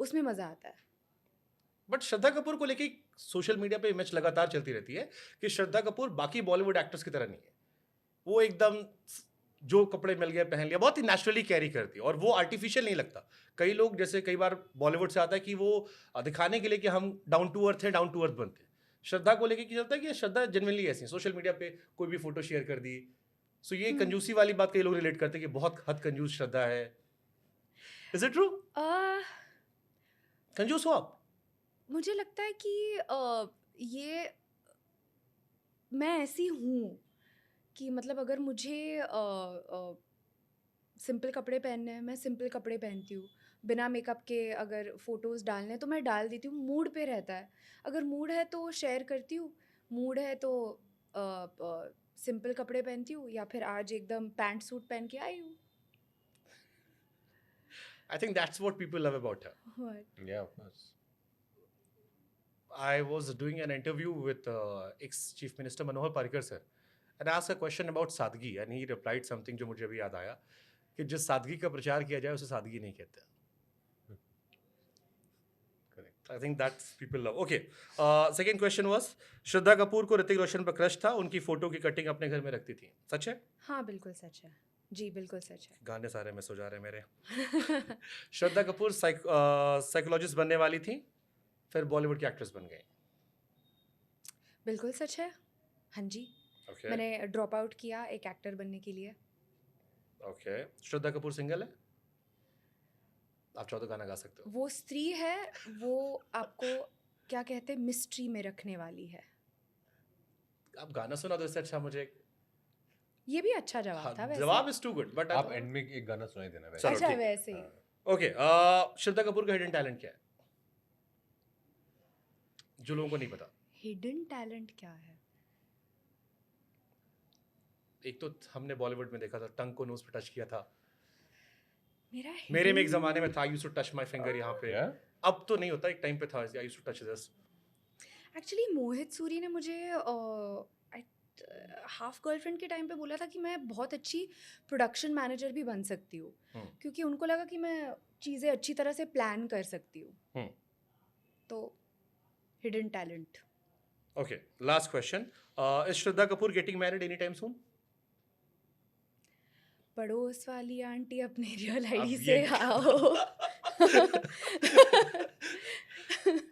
उसमें मज़ा आता है. बट श्रद्धा कपूर को लेके सोशल मीडिया पे इमेज लगातार चलती रहती है कि श्रद्धा कपूर बाकी बॉलीवुड एक्टर्स की तरह नहीं है. वो एकदम जो कपड़े मिल गए पहन लिया, बहुत ही नेचुरली कैरी करती है और वो आर्टिफिशियल नहीं लगता. कई लोग जैसे कई बार बॉलीवुड से आता है कि वो दिखाने के लिए कि हम डाउन टू अर्थ बनते हैं. श्रद्धा को लेके क्या चलता है कि श्रद्धा जेन्युइनली ऐसी है, सोशल मीडिया पे कोई भी फोटो शेयर कर दी. सो ये कंजूसी वाली बात कई लोग रिलेट करते हैं कि बहुत हद कंजूस श्रद्धा है. Is it true? कंजूस हो आप? मुझे लगता है कि ये मैं ऐसी हूँ कि मतलब अगर मुझे सिंपल कपड़े पहनने हैं, मैं सिंपल कपड़े पहनती हूँ. बिना मेकअप के अगर फ़ोटोज़ डालने हैं तो मैं डाल देती हूँ. मूड पे रहता है. अगर मूड है तो शेयर करती हूँ, मूड है तो सिंपल कपड़े पहनती हूँ, या फिर आज एकदम पैंट सूट पहन के आई हूँ. I think that's what people love about her. What? Yeah, of course. I was doing an interview with ex-Chief Minister Manohar Parrikar sir, and I asked a question about सादगी, and he replied something जो मुझे अभी याद आया कि जिस सादगी का प्रचार किया जाए उसे सादगी नहीं कहते. Correct. I think that's people love. Okay. Second question was, Shraddha Kapoor को ऋतिक रोशन पर क्रश था, उनकी फोटो की कटिंग अपने घर में रखती थी. सच है? हाँ बिल्कुल सच है जी, बिल्कुल सच है. गाने सारे में सो जा रहे हैं मेरे. श्रद्धा कपूर साइकोलॉजिस्ट बनने वाली थी, फिर बॉलीवुड की एक्ट्रेस बन गई. बिल्कुल सच है. हाँ जी. Okay. मैंने ड्रॉप आउट किया एक एक्टर बनने के लिए. Okay. श्रद्धा कपूर सिंगल है? आप चाहो तो गाना गा सकते हो. वो स्त्री है, वो आपको क्या कहते हैं मिस्ट्री में रखने वाली है. आप गाना सुना दो, इससे अच्छा मुझे. ये भी अच्छा जवाब था वैसे. जवाब इज टू गुड, बट आप एंड में एक गाना सुनाई देना वैसे. चलो, अच्छा ठीक. वैसे ही. ओके. श्रद्धा कपूर का हिडन टैलेंट क्या है जो लोगों को नहीं पता? हिडन टैलेंट क्या है? एक तो हमने बॉलीवुड में देखा था, टंग को नोज पे टच किया था. मेरा मेरे में एक जमाने में था, I used to touch my finger यहाँ पे. Yeah? अब तो नहीं होता, एक टाइम पे था, I used to touch this. Actually Mohit Suri ने मुझे हाफ गर्लफ्रेंड के टाइम पे बोला था कि मैं बहुत अच्छी प्रोडक्शन मैनेजर भी बन सकती हूँ, क्योंकि उनको लगा कि मैं चीज़ें अच्छी तरह से प्लान कर सकती हूँ. तो hidden talent. Okay, last question. Is Shraddha Kapoor getting married any time soon? पड़ोस वाली आंटी अपने रियल आईडी अब से ये- आओ.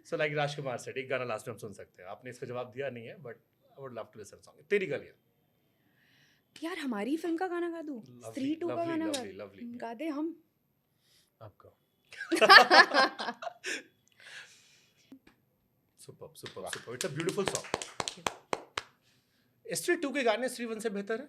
सो लाइक राजकुमार सेठ, एक गाना लास्ट में हम सुन सकते हैं. आपने इसका जवाब दिया नहीं है, but I would love to listen song. Teri Galliyan. यार हमारी फिल्म का गाना गा दूँ, स्त्री 2 का lovely, गाना lovely, lovely. गा दे हम. आपका super super super. It's a beautiful song. स्त्री 2 के गाने स्त्री 1 से बेहतर है?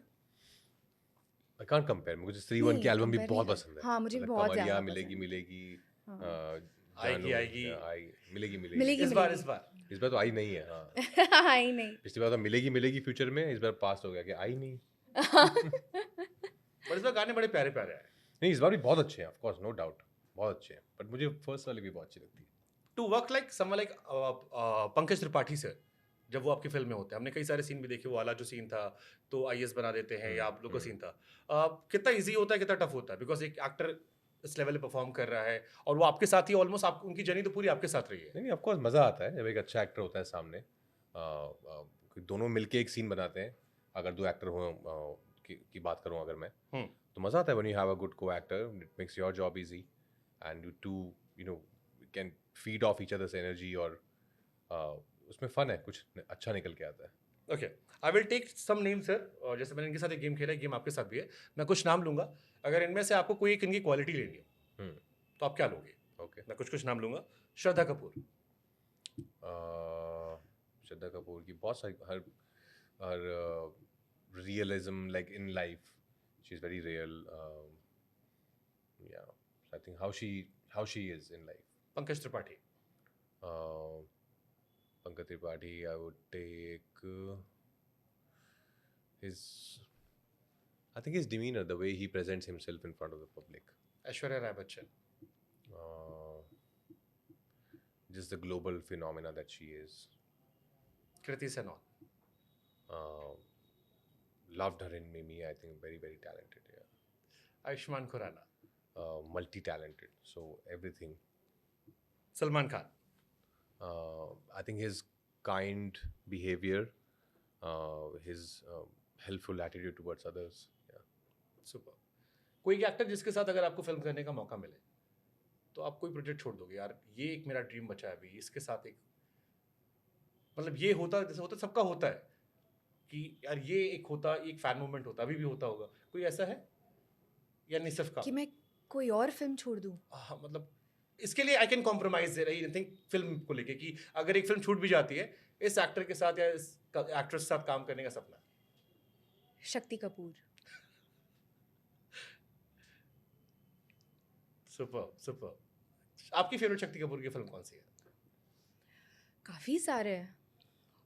I can't compare. मुझे स्त्री 1 की नहीं, एल्बम भी compare बहुत नहीं पसंद है. हाँ, मुझे भी मतलब बहुत कमरिया ज़्यादा मिलेगी पसंद है. मिलेगी. हाँ. आएगी जानू, आएगी या आएगी, मिलेगी मिलेगी। मिलेगी इस बार इस बार तो आई नहीं है, हाँ आई नहीं। पिछली बार तो मिलेगी मिलेगी फ्यूचर में, इस बार पास्ट हो गया कि आई नहीं। पर इस बार गाने बड़े प्यारे प्यारे आए। नहीं इस बार भी बहुत अच्छे हैं, ऑफ कोर्स नो डाउट बहुत अच्छे हैं, बट मुझे फर्स्ट वाली भी बहुत अच्छी लगती है। To work like someone like Pankaj Tripathi sir, जब वो आपकी फिल्म में होते हैं, हमने कई सारे सीन भी देखे, वो वाला जो सीन था तो आईएएस बना देते हैं, या आप लोग का सीन था, कितना इजी होता है कितना टफ होता है, बिकॉज एक एक्टर इस लेवल पे परफॉर्म कर रहा है और वो आपके साथ ही ऑलमोस्ट, आप उनकी जर्नी तो पूरी आपके साथ रही है। नहीं ऑफ कोर्स मज़ा आता है जब एक अच्छा एक्टर होता है सामने, दोनों मिलके एक सीन बनाते हैं, अगर दो एक्टर हो की बात करूं अगर मैं, तो मज़ा आता है when you have a good co actor, it makes your job easy and you to you know can feed off each others energy, और उसमें फन है, कुछ अच्छा निकल के आता है। Okay, I will take some name sir, और जैसे मैंने इनके साथ एक गेम खेला है, गेम आपके साथ भी है, मैं कुछ नाम लूंगा, अगर इनमें से आपको कोई एक इनकी क्वालिटी लेनी हो तो आप क्या लोगे? ओके मैं कुछ नाम लूंगा। श्रद्धा कपूर। श्रद्धा कपूर की बहुत सारी, हर realism like in life, she's very real, yeah, I think how she is in life. Pankaj Tripathi. Pankaj Tripathi, I would take I think his demeanor, the way he presents himself in front of the public, Aishwarya Rai Bachchan. uh, just the global phenomena that she is. Kriti Sanon. Loved her in Mimi, I think very very talented, yeah. Ayushmann Khurrana. Multi-talented, so everything. Salman Khan. I think his kind behavior, his helpful attitude towards others, yeah. Super. कोई actor जिसके साथ अगर आपको film करने का मौका मिले तो आप कोई प्रोजेक्ट छोड़ दोगे, यार ये एक मेरा ड्रीम बचा है अभी, इसके साथ एक, मतलब ये होता जैसे होता सबका होता है कि यार ये एक होता, एक फैन मूवमेंट होता, अभी भी होता होगा, कोई ऐसा है या नहीं सिर्फ का? कि मैं कोई और फिल्म छोड़ दूं? हाँ, मतलब इसके लिए I can compromise I think film को लेके, कि अगर एक फिल्म छूट भी जाती है, इस एक्टर के साथ या इस एक्ट्रेस के साथ काम करने का सपना। शक्ति कपूर। Super super. आपकी फेवरेट शक्ति कपूर की फिल्म कौन सी है? काफ़ी सारे हैं,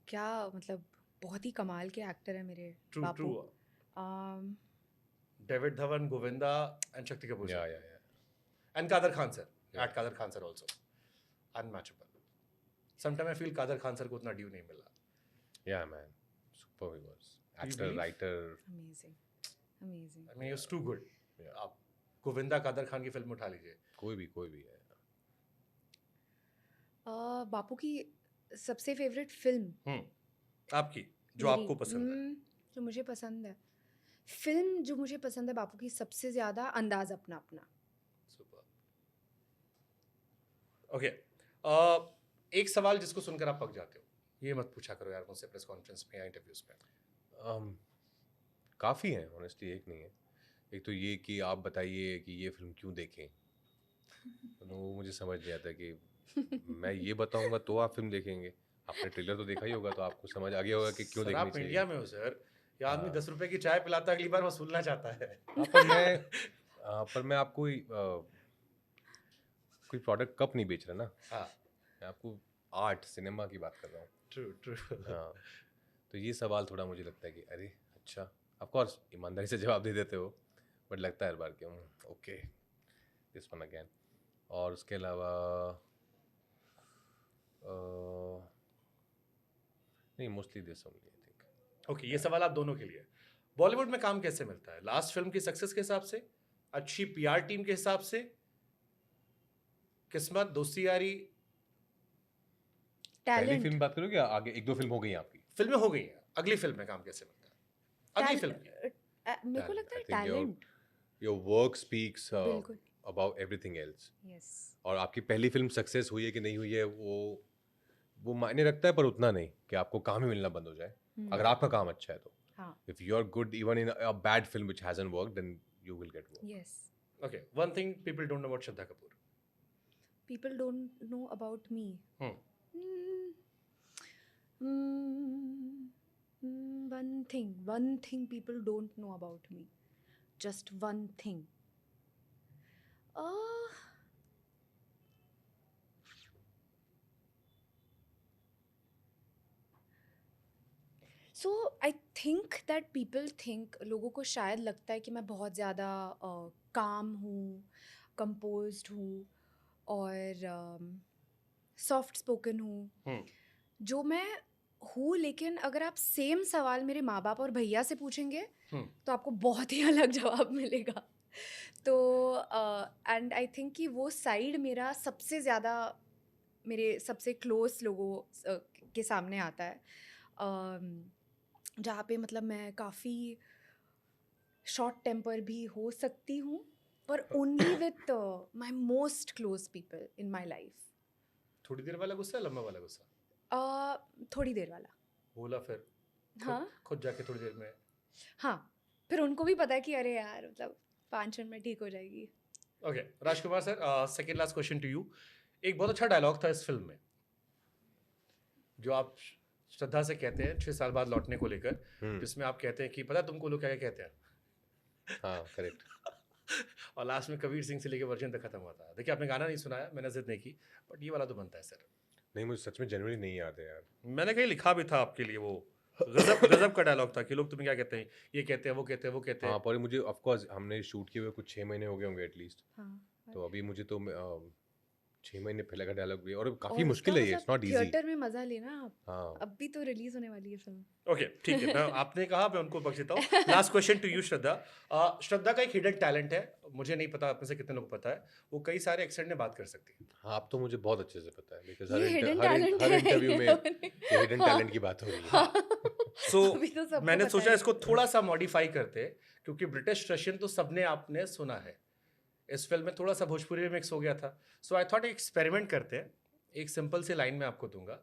क्या मतलब बहुत ही कमाल के एक्टर है मेरे ट्रू बापू। True. David Dhawan, Govinda and Shakti Kapoor, Yeah. And Kader Khan sir, at Kader Khan sir also unmatchable. Sometime I feel Kader Khan sir को उतना ड्यू नहीं मिला। Yeah, man. Super he was. Actor, believe? writer. Amazing amazing. I mean it's too good. Yeah. आप गोविंदा कादर खान की film उठा लीजिए। कोई भी है। बापू की सबसे फेवरेट फिल्म आपकी जो मेरी, आपको पसंद है। जो मुझे पसंद है, फिल्म जो मुझे पसंद है बापू की सबसे ज़्यादा अंदाज अपना अपना। सुपर। ओके, एक सवाल जिसको सुनकर आप पक जाते हो, ये मत पूछा करो यार मुझसे प्रेस कॉन्फ्रेंस में या इंटरव्यूज पे। काफ़ी हैं ऑनेस्टली, एक नहीं है। एक तो ये कि आप बताइए कि ये फिल्म क्यों देखें, तो वो मुझे समझ नहीं आता कि मैं ये बताऊंगा तो आप फिल्म देखेंगे, आपने ट्रेलर तो देखा ही होगा तो आपको समझ आ गया होगा कि क्यों सर, देखनी आप चाहिए। इंडिया में हो सर, ये आदमी हाँ। 10 रुपए की चाय पिलाता है, अगली बार वसूलना चाहता है। हाँ, पर मैं आपको कोई प्रोडक्ट कप नहीं बेच रहा ना, हाँ, मैं आपको आर्ट सिनेमा की बात कर रहा हूँ। True true. हाँ, तो ये सवाल थोड़ा मुझे लगता है कि अरे अच्छा, ऑफ कोर्स ईमानदारी से जवाब दे देते हो, बट लगता है हर बार कि ओके दिस वन अगेन। और उसके अलावा नहीं, mostly this only I think. Okay, ये सवाल आप दोनों के लिए। बॉलीवुड में काम कैसे मिलता है? लास्ट फिल्म की सक्सेस के हिसाब से, अच्छी पीआर टीम के हिसाब से, किस्मत, दोस्ती यारी? पहली टैलेंट। फिल्म बात करोगे, आगे एक दो फिल्म हो गई आपकी? फिल्में हो गई हैं, अगली फिल्म में काम कैसे मिलता है? अगली फिल्म की। मेरे को लगता है I think talent. your work speaks बिल्कुल। about everything else. यस। और आपकी पहली फिल्म सक्सेस हुई है कि नहीं हुई है, वो मायने रखता है, पर उतना नहीं कि आपको काम ही मिलना बंद हो जाए अगर आपका काम अच्छा है तो। हाँ। If you are good even in a bad film which hasn't worked, then you will get work. Yes. Okay, one thing people don't know about Shraddha Kapoor. People don't know about me. One thing people don't know about me. Just one thing. So I think that people think, लोगों को शायद लगता है कि मैं बहुत ज़्यादा काम हूँ, कंपोज्ड हूँ और सॉफ्ट स्पोकन हूँ, हम्म जो मैं हूँ। लेकिन अगर आप सेम सवाल मेरे माँ बाप और भैया से पूछेंगे हम्म तो आपको बहुत ही अलग जवाब मिलेगा। तो एंड आई थिंक कि वो साइड मेरा सबसे ज़्यादा मेरे सबसे क्लोज लोगों के सामने आता है, जहाँ पे मतलब मैं काफ़ी शॉर्ट टेम्पर भी हो सकती हूँ, पर only with my most close people in my life. थोड़ी देर वाला गुस्सा, लंबा वाला गुस्सा? थोड़ी देर वाला। बोला फिर हाँ खुद जाके थोड़ी देर में। हाँ, फिर उनको भी पता है कि अरे यार मतलब 5 मिनट में ठीक हो जाएगी। Okay Rajkumar sir, second last question to you. एक बहुत अच्छा डायलॉग था इस फिल्म में जो आप श्रद्धा से कहते हैं 6 साल बाद लौटने को लेकर, जिसमें आप कहते हैं कि पता है तुमको लोग क्या क्या कहते हैं। हाँ करेक्ट। और लास्ट में कबीर सिंह से लेके वर्जन तक खत्म होता है। देखिए आपने गाना नहीं सुनाया, मैंने जिद नहीं की, बट ये वाला तो बनता है सर। नहीं मुझे सच में जनरली नहीं याद है यार। मैंने कहीं लिखा भी था आपके लिए, वो गजब गजब का डायलॉग था कि लोग तुम्हें क्या कहते हैं, ये कहते हैं, वो कहते हैं, वो कहते हाँ हैं। पर मुझे ऑफ कोर्स हमने शूट किए हुए कुछ 6 महीने हो गए होंगे एटलीस्ट, हाँ, तो अभी मुझे तो 6 महीने पहले का डायलॉग भी, और काफ़ी और मुश्किल उसका है ये, इट्स नॉट इजी। थिएटर में मजा लेना आप। हाँ अभी तो रिलीज होने वाली है फिल्म। ओके ठीक है, मैं आपने कहा मैं उनको बख्श देता हूँ। लास्ट क्वेश्चन टू यू श्रद्धा। श्रद्धा का एक हिडन टैलेंट है, मुझे नहीं पता आप में से कितने लोग को पता है, वो कई सारे एक्सेंट में बात कर सकती है। हाँ अब तो मुझे बहुत अच्छे से पता है, बिकॉज ये hidden talent हर है, इंटरव्यू ये में अपने- ये हिडन टैलेंट की बात हो रही है। सो अभी तो सबको मैंने पता सोचा है। इसको थोड़ा सा मॉडिफाई करते, क्योंकि ब्रिटिश रशियन तो सबने आपने सुना है, इस फिल्म में थोड़ा सा भोजपुरी में मिक्स हो गया था। सो आई थॉट एक्सपेरिमेंट करते हैं। एक सिंपल सी लाइन में आपको दूंगा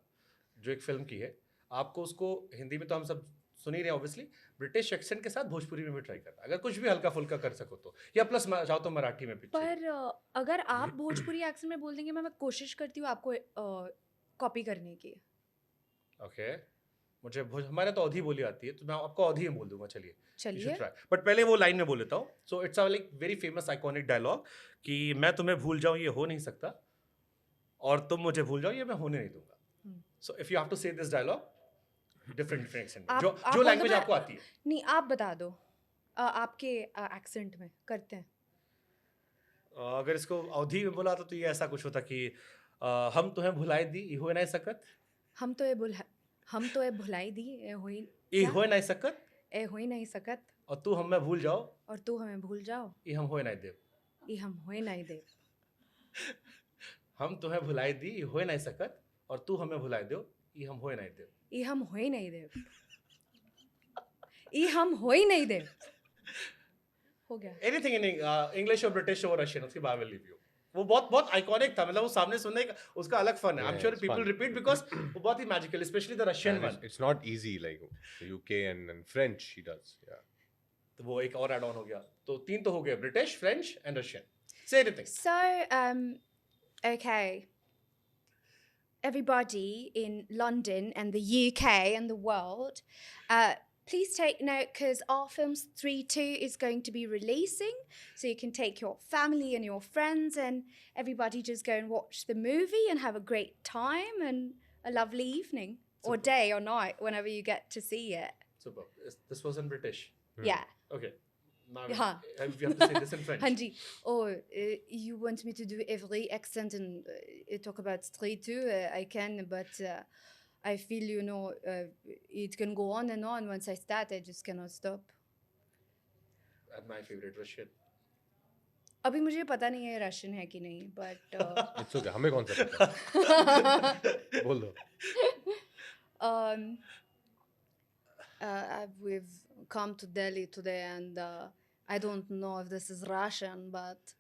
जो एक फिल्म की है, आपको उसको हिंदी में तो हम सब सुन ही रहे हैं ऑब्वियसली, ब्रिटिश एक्सेंट के साथ भोजपुरी में भी ट्राई करना, अगर कुछ भी हल्का फुल्का कर सको तो, या प्लस चाहो तो मराठी में पीछे। पर अगर आप भोजपुरी एक्सेंट में बोल देंगे, मैं कोशिश करती हूँ आपको कॉपी करने की। ओके मुझे हमारे तो अवधी बोली आती है, तो मैं आपको अवधी में बोल दूंगा, चलिए यू चलिए। Should try. बट पहले वो लाइन में बोल लेता हूँ। So it's a like very famous iconic dialogue कि मैं तुम्हें भूल जाऊँ ये हो नहीं सकता, और तुम मुझे भूल जाओ ये मैं होने नहीं दूंगा। So if you have to say this dialogue different accent में, आप जो बोल दो, लैंग्वेज मैं- आपको आती है। नहीं, आप बता दो। आपके एक्सेंट में करते हैं। अगर इसको अवधी में बोला तो ये ऐसा कुछ होता कि हम तुम्हें भुलाई दी ये हो नहीं सकत, हम तो ये भुलाई दी, ए होई ये क्या? हो नहीं सकत, ए होई नहीं सकत, और तू हमें भूल जाओ और तू हमें भूल जाओ, ये हम हो नहीं देव। ये हम होए नहीं दे। हम तुम्हें भुलाई दी ये हो नहीं सकत, और तू हमें भुलाई दो ये हम हो नहीं देव। ये हम होए नहीं दे। ये हम होए नहीं दे। हो गया। एनीथिंग इन इंग्लिश और ब्रिटिश और रशियन, उसके बाद विल लीव यू। वो बहुत बहुत आइकॉनिक था, मतलब वो सामने सुनने का उसका अलग फन है। I am Yeah, sure it's people fun. Repeat because वो बहुत ही magical, specially the Russian And one. it's not easy like the UK and French she does. Yeah. तो वो एक और एड ऑन हो गया, तो 3 तो हो गए, British, French and Russian. Say anything. So, okay. Everybody in London and the UK and the world, please take note because our film's 3-2 is going to be releasing. So you can take your family and your friends and everybody just go and watch the movie and have a great time and a lovely evening or Super. day or night whenever you get to see it. Super. This was in British. Yeah. Okay. Now Yeah. we have to say this in French. Hanji, you want me to do every accent and talk about street too? I can, but I feel, it can go on and on. Once I start, I just cannot stop. And my favorite Russian. अभी मुझे पता नहीं है Russian है कि नहीं, but It's okay. हमें कौन सा पता है? बोल दो। we've come to Delhi today, and I don't know if this is Russian, but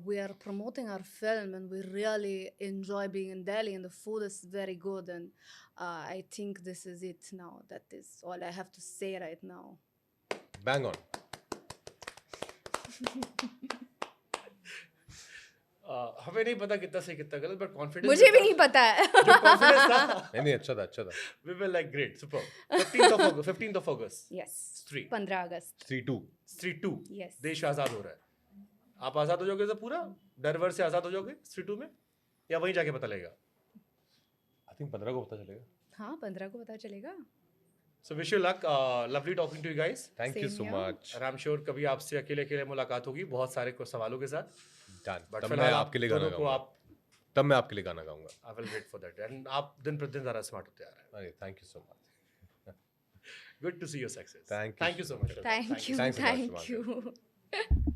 we are promoting our film, and we really enjoy being in Delhi, and the food is very good, and I think this is it now. That is all I have to say right now. Bang on. हमें नहीं पता कितना सही कितना गलत, but confidence मुझे भी नहीं पता है। जो कॉन्फिडेंस था, नहीं अच्छा था अच्छा था। we were like great, super. 15th of August. Yes. Street. 15 August. 3-2. Street 2. Yes. देश आजाद हो रहा है। आप आजाद हो जाओगे तो पूरा डर वर से आजाद हो जाओगे Street 2 में, या वहीं जाके पता लगेगा? I think 15 को पता चलेगा। हाँ, 15 को पता चलेगा। So wish you luck. Lovely talking to you guys. Thank you Same so here. Much. और आई एम श्योर कभी आपसे अकेले अकेले मुलाकात होगी बहुत सारे सवालों के साथ। डन। बट तब मैं फिलहाल आपके लिए गाना दोनों को गाऊंगा। आप तब मैं आपके लिए गाना गाऊंगा। I will wait for that. And आप दिन प्रतिदिन ज़्यादा स्मार्ट होते आ रहे हैं। अरे thank you so much. Good to see your success. Thank you Thank you so so much. much. Shraddha. Thank you, Thanks a lot, thank Shumanti. you.